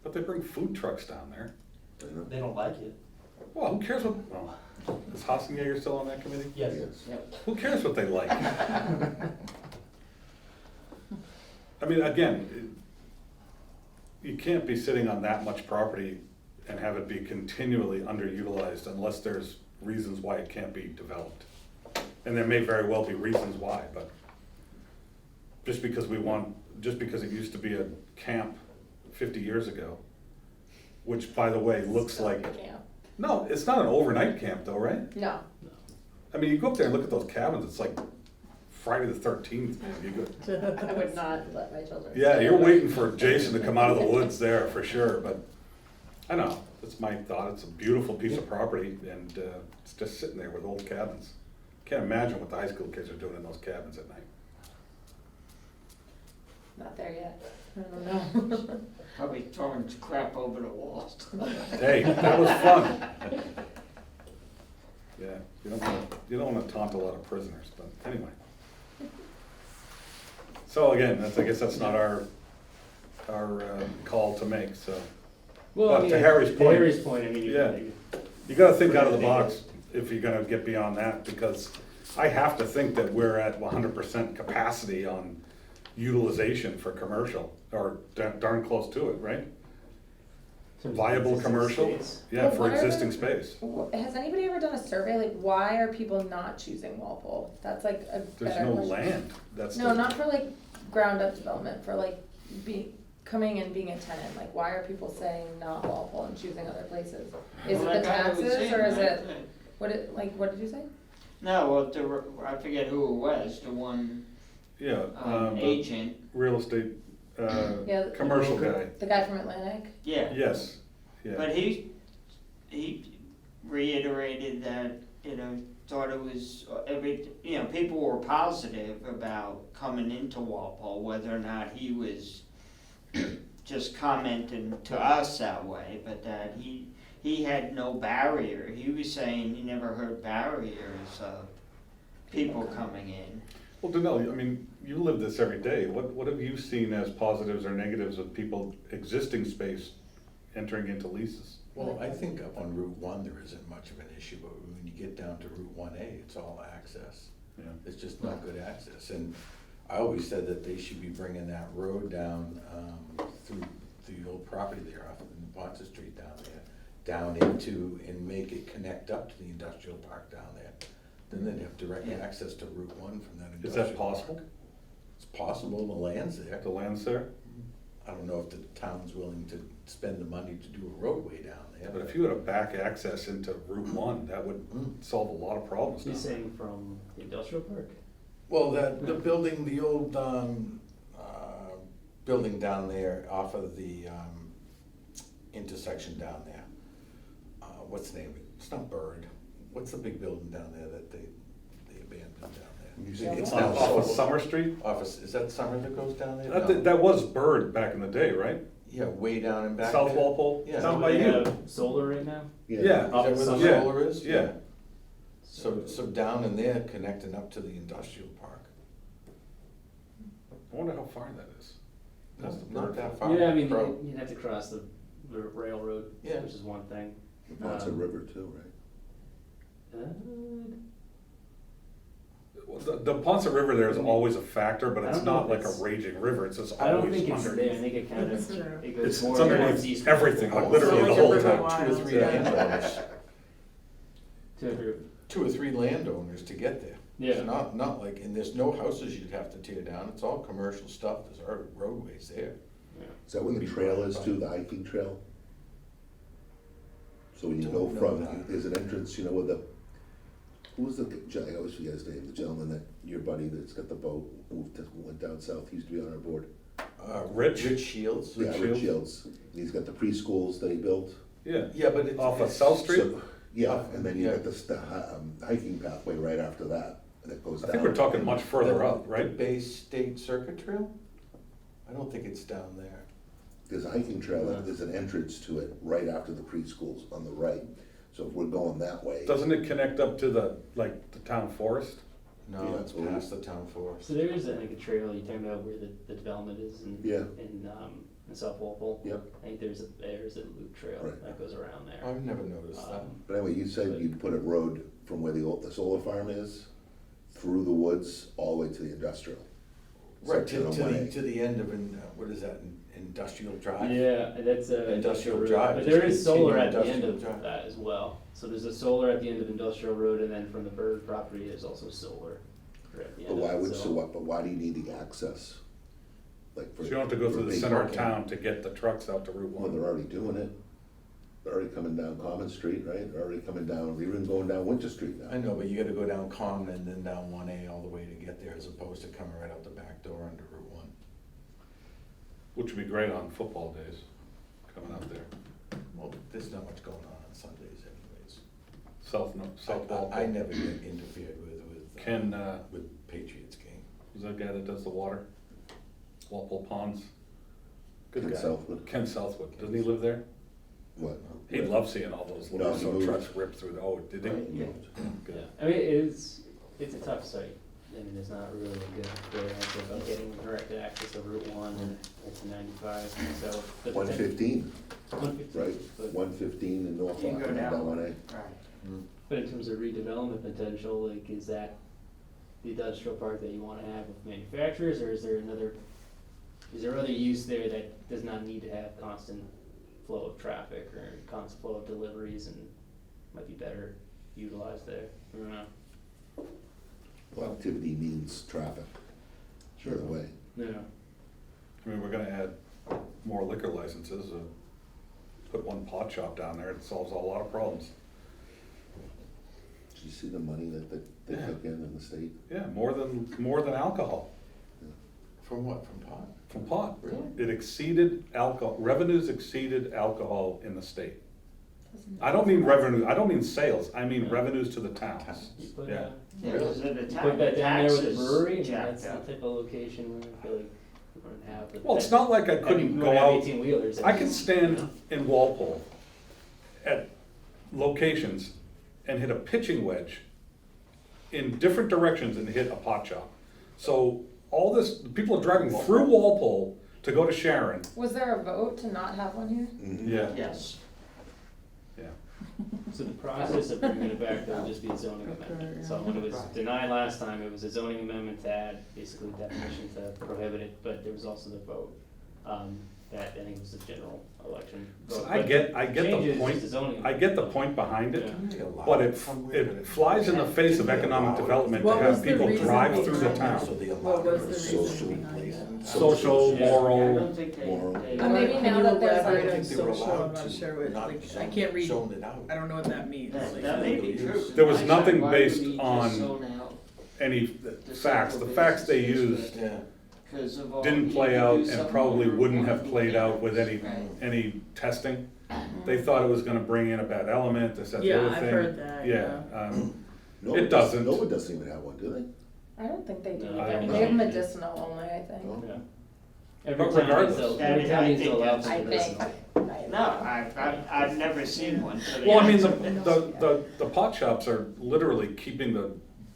But they bring food trucks down there. you know? they don't like it. Well, who cares what, well, is Hossenjager still on that committee? Yes. Yes. Who cares what they like? I mean, again, you can't be sitting on that much property and have it be continually underutilized unless there's reasons why it can't be developed. And there may very well be reasons why, but just because it used to be a camp 50 years ago, which, by the way, looks like, Yeah. no, it's not an overnight camp though, right? No, I mean, you go up there and look at those cabins, it's like Friday the 13th, man. You go, I would not let my children. yeah, stay you're away. waiting for Jason to come out of the woods there for sure, but I don't know, that's my thought. It's a beautiful piece of property and it's just sitting there with old cabins. Can't imagine what the high school kids are doing in those cabins at night. Not there yet. I don't know. probably throwing crap over the walls. Hey, that was fun. Yeah, you don't wanna taunt a lot of prisoners, but anyway. So again, I guess that's not our call to make, so. Well, But I mean, to Harry's point- I mean, Yeah. You gotta think out of the box. if you're gonna get beyond that, because I have to think that we're at 100% capacity on utilization for commercial, or darn close to it, right? In terms of Viable existing commercial, space. yeah, Well, for what are existing the- space. Has anybody ever done a survey, like, why are people not choosing Walpole? That's like a There's better no question. land, that's No, the, not for like ground up development, for like coming and being a tenant, like, why are people saying not Walpole and choosing other places? Is Well, it the that kinda was taxes, or is right? it, what did you say? No, well, I forget who it was, the one, yeah, the agent, real estate, Yeah, commercial guy, the guy from Atlantic? yeah. yes, yeah. But he reiterated that, thought it was, people were positive about coming into Walpole, whether or not he was just commenting to us that way, but that he had no barrier. He was saying he never heard barriers of people coming in. Well, Danelle, I mean, you live this every day, what have you seen as positives or negatives of people existing space entering into leases? Well, I think up on Route 1, there isn't much of an issue, but when you get down to Route 1A, it's all access. Yeah. It's just not good access, and I always said that they should be bringing that road down, through the old property there off of Ponce Street down there, down into, and make it connect up to the industrial park down there. Then they'd have direct Yeah. access to Route 1 from that Is industrial that park. possible? It's possible, the land's there. The land's there? I don't know if the town's willing to spend the money to do a roadway down there. But if you had a back access into Route 1, that would solve a lot of problems You're down there. saying from the industrial park? Well, the building, the old, building down there off of the, intersection down there. What's the name of it? It's not Bird. What's the big building down there that they abandoned down there? You say It's On- now Off of sold. Summer Street? Office, is that Summer that goes down there? That, No. that was Bird back in the day, right? Yeah, way down and back South there. Walpole? Yeah. Down So by they you? have solar right now? Yeah. Is that where the Yeah. solar is? Yeah. So down in there, connecting up to the industrial park. I wonder how far that is. That's the Not Bird. that far. Yeah, I mean, Pro. you'd have to cross the railroad, Yeah. which is one thing. Lots of river too, right? Well, the Ponce River there is always a factor, but I it's don't know not if like it's- a raging river, it's just I don't always think it's there, I underneath. think it kind It's of, there. it goes It's more underneath towards east. everything, like Oh, literally so the like whole a river time. wide. 2 or 3 Yeah. landowners. To, 2 or 3 landowners to get there. Yeah. It's not like, and there's no houses you'd have to tear down, it's all commercial stuff, there's already roadways there. Is that where the trail is too, the hiking trail? So when you go Don't know from, that. there's an entrance, with the, who's the, I always forget his name, the gentleman that, your buddy that's got the boat, went down south, he used to be on our board. Rich? Rich Shields. Yeah, Rich Shields, he's got the preschools that he built. Yeah, Yeah, but it's. off of it's- South Street? So, yeah, and then you Yeah. got the hiking pathway right after that, that goes I down. think we're talking much further the- up, The right? Bay State Circuit Trail? I don't think it's down there. There's a hiking trail, there's an entrance to it right after the preschools on the right. So if we're going that way. Doesn't it connect up to the town forest? No, Yeah, it's well, past the town forest. so there is like a trail, you're talking about where the development is Yeah. in South Walpole? Yep. I think there's a loop trail Right. that goes around there. I've never noticed that. But anyway, you said you'd put a road from where the solar farm is, through the woods, all the way to the industrial. Right, section on to 1A. the end of, what is that, Industrial Drive? Yeah, that's a Industrial road, Drive, but just there is solar continue at the end Industrial of Drive. that as well. So there's a solar at the end of Industrial Road, and then from the Bird property, there's also solar right at the But end why of would, it, so what, but why do you need the access? Like So for. you don't have to go for through the big center of parking? town to get the trucks out to Route Well, they're 1. already doing it. They're already coming down Common Street, right? They're already coming down, they're even going down Winter Street I now. know, but you gotta go down Common and then down 1A all the way to get there, as opposed to coming right out the back door under Route 1. Which would be great on football days, coming out there. Well, there's not much going on Sundays anyways. South Walpole. I never get interfered with Ken, with Patriots game. who's that guy that does the water? Walpole Ponds? Good Ken guy. Southwood. Ken Southwood, doesn't he live there? What? He'd love seeing all those No, little he tow moved. trucks rip through did they? Yeah. Good. Yeah, I mean, it's a tough site. I mean, there's not really a good answer about getting direct access to Route 1 and it's 95, so. the 115, 115, right? but 115 in North You Rock, go and down, down 1A. right. But in terms of redevelopment potential, like, is that the industrial park that you wanna have with manufacturers, or is there other use there that does not need to have constant flow of traffic or constant flow of deliveries and might be better utilized there? I don't know. Well, activity means traffic, either way. Yeah. I mean, we're gonna add more liquor licenses, put one pot shop down there, it solves a lot of problems. Did you see the money that they Yeah. took in the state? Yeah, more than alcohol, From what, from pot? from pot. Really? It exceeded revenues exceeded alcohol in the state. I don't mean revenue, I don't mean sales, I mean revenues to the towns. You put, Yeah. Yeah, because at the you time, put the that down there with the taxes brewery, and jacked that's the up. type of location where I feel like we wouldn't have the. Well, it's not like I couldn't go out, 18-wheelers. I can stand in Walpole at locations and hit a pitching wedge in different directions and hit a pot shop. So all this, people are driving through Walpole to go to Sharon. Was there a vote to not have one here? Yeah. Yes. Yeah. So the process of bringing it back, there would just be a zoning amendment. So when it was denied last time, it was a zoning amendment to add basically definition to prohibit it, but there was also the vote. That I think was the general election So vote. I But get change the is point, just a zoning I get the amendment. point behind it, Yeah. but it flies in the face of economic development to What was have the people reason drive through the behind town. What was the reason behind it? Social, Yeah. I moral, don't think Moral. they. Maybe Can now you that there's elaborate like- on social, I'm not sure what, like, I can't read, Zone it out. I don't know what that means. Like, That may be true. There was nothing Why would based we just on zone out any the facts, the central facts they business used Yeah. 'cause of all- didn't you play could do out and something probably over wouldn't one have played out with weekend. Right. any testing. They thought it was gonna bring in a bad element, this, that, the Yeah, other I've thing. heard that, yeah. Norwood It doesn't. Norwood doesn't even have one, do they? I don't think they do. No, I don't They have know. medicinal only, I think. Oh. Yeah. Every But town regardless. needs to, I every mean, town I needs to think allow that's- for I think. medicinal. No, I've never seen one. so Well, I mean, yeah. the pot shops are literally keeping the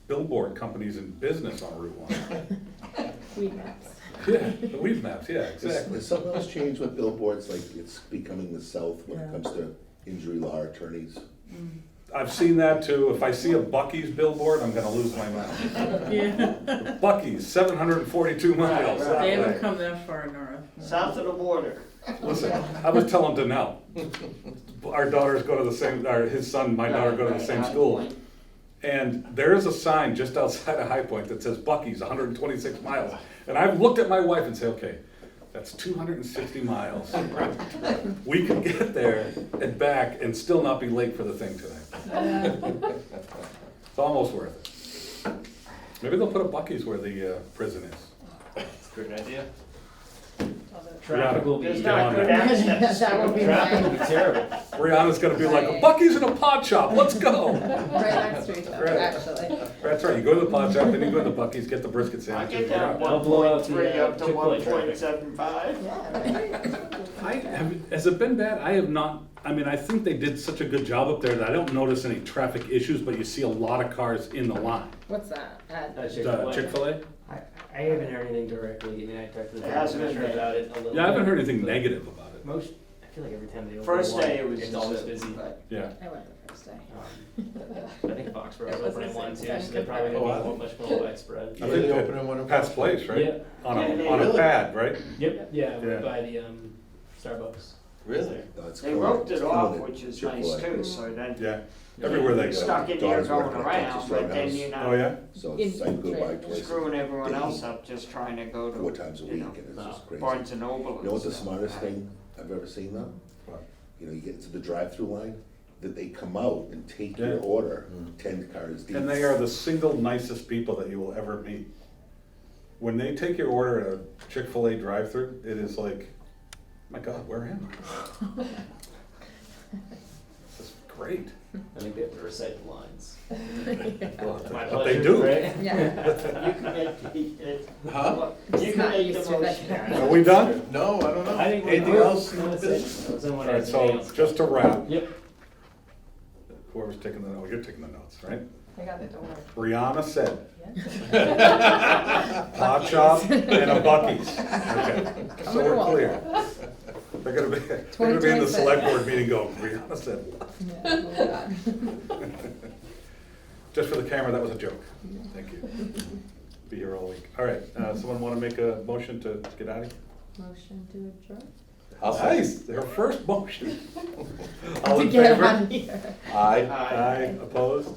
billboard companies in business on Route 1. Weed maps. Yeah, the weed maps, yeah, exactly. Has something else changed with billboards, like it's becoming the South when it Yeah. comes to injury law attorneys? I've seen that too. If I see a Buc-ee's billboard, I'm gonna lose my mind. Yeah, Buc-ee's, 742 miles. Right, they haven't Right. come that far north. South of the border. Listen, I was telling Danelle, our daughters go to the same, or his son, my daughter go to the Right, same High school. Point. And there is a sign just outside of High Point that says Buc-ee's, 126 miles. And I've looked at my wife and say, okay, that's 260 miles. We could get there and back and still not be late for the thing today. It's almost worth it. Maybe they'll put a Buc-ee's where the prison is. That's a great idea. Love Traffic will be, There's not not good Yeah. access. That would be traffic will mine. be terrible. Brianna's gonna be like, a Buc-ee's in a pot shop, let's go. Right next to each other, Right. actually. That's right, you go to the pot shop, then you go to the Buc-ee's, get the brisket I sandwich. get that I'll blow out the, 1.3 up to Chick-fil-A traffic. 1.75. Yeah, right? Has it been bad? I have not, I mean, I think they did such a good job up there that I don't notice any traffic issues, but you see a lot of cars in the line. What's that? Chick-fil-A? I haven't heard anything directly, I mean, I talked to the It hasn't been commissioner bad. about it a little bit. Yeah, I haven't heard anything but negative about it. Most, I feel like every time they open First one, day it was it's just always a- busy. but Yeah. I went the first day. I think Foxborough It is was opening the one same too, so thing. they're probably Oh, gonna are be they? much more widespread. I Yeah, think they that opening one in Pat's Foxborough? Place, right? Yeah, On Yeah, a really? pad, right? yep, yeah, Yeah. by the Starbucks. Really? That's they cool. roped It's it cool off, that which is Chick-fil-A. nice too, so then Yeah, everywhere they you're go. stuck in here Daughters work going at around, Texas but then Roadhouse. you're Oh, yeah? not So it's like go by twice, screwing everyone else up just trying to go to, 4 times a you week, know, and it's just crazy. Barnes and Noble. You know and what the stuff. smartest thing I've ever seen though? What? You know, you get to the drive-through line, that they come out and take your Yeah. order, 10 cars deep. And they are the single nicest people that you will ever meet. When they take your order at a Chick-fil-A drive-through, it is like, my God, where am I? This is great. I think they have to recite the lines. But My they pleasure, do. right? Yeah. You can make it, Huh? you It's can not make used the to motion. that. Are we done? No, I don't know. I think we're Anything good. else in the That's it. business? That was anyone All right, has so anything else? just to wrap, Yep. whoever's taking the, oh, you're taking the notes, right? I got it, don't worry. Brianna said, Yeah. pot shop and a Buc-ee's. Okay, so Coming we're along. clear. They're gonna be in the 2026. select board meeting going, Brianna said what? Yeah, hold on. Just for the camera, that was a joke. Thank you. Be here all week. All right, someone wanna make a motion to get out of here? Motion to adjourn? I'll second. Nice, their first motion. All To in get favor? out of here. Aye. Aye, opposed?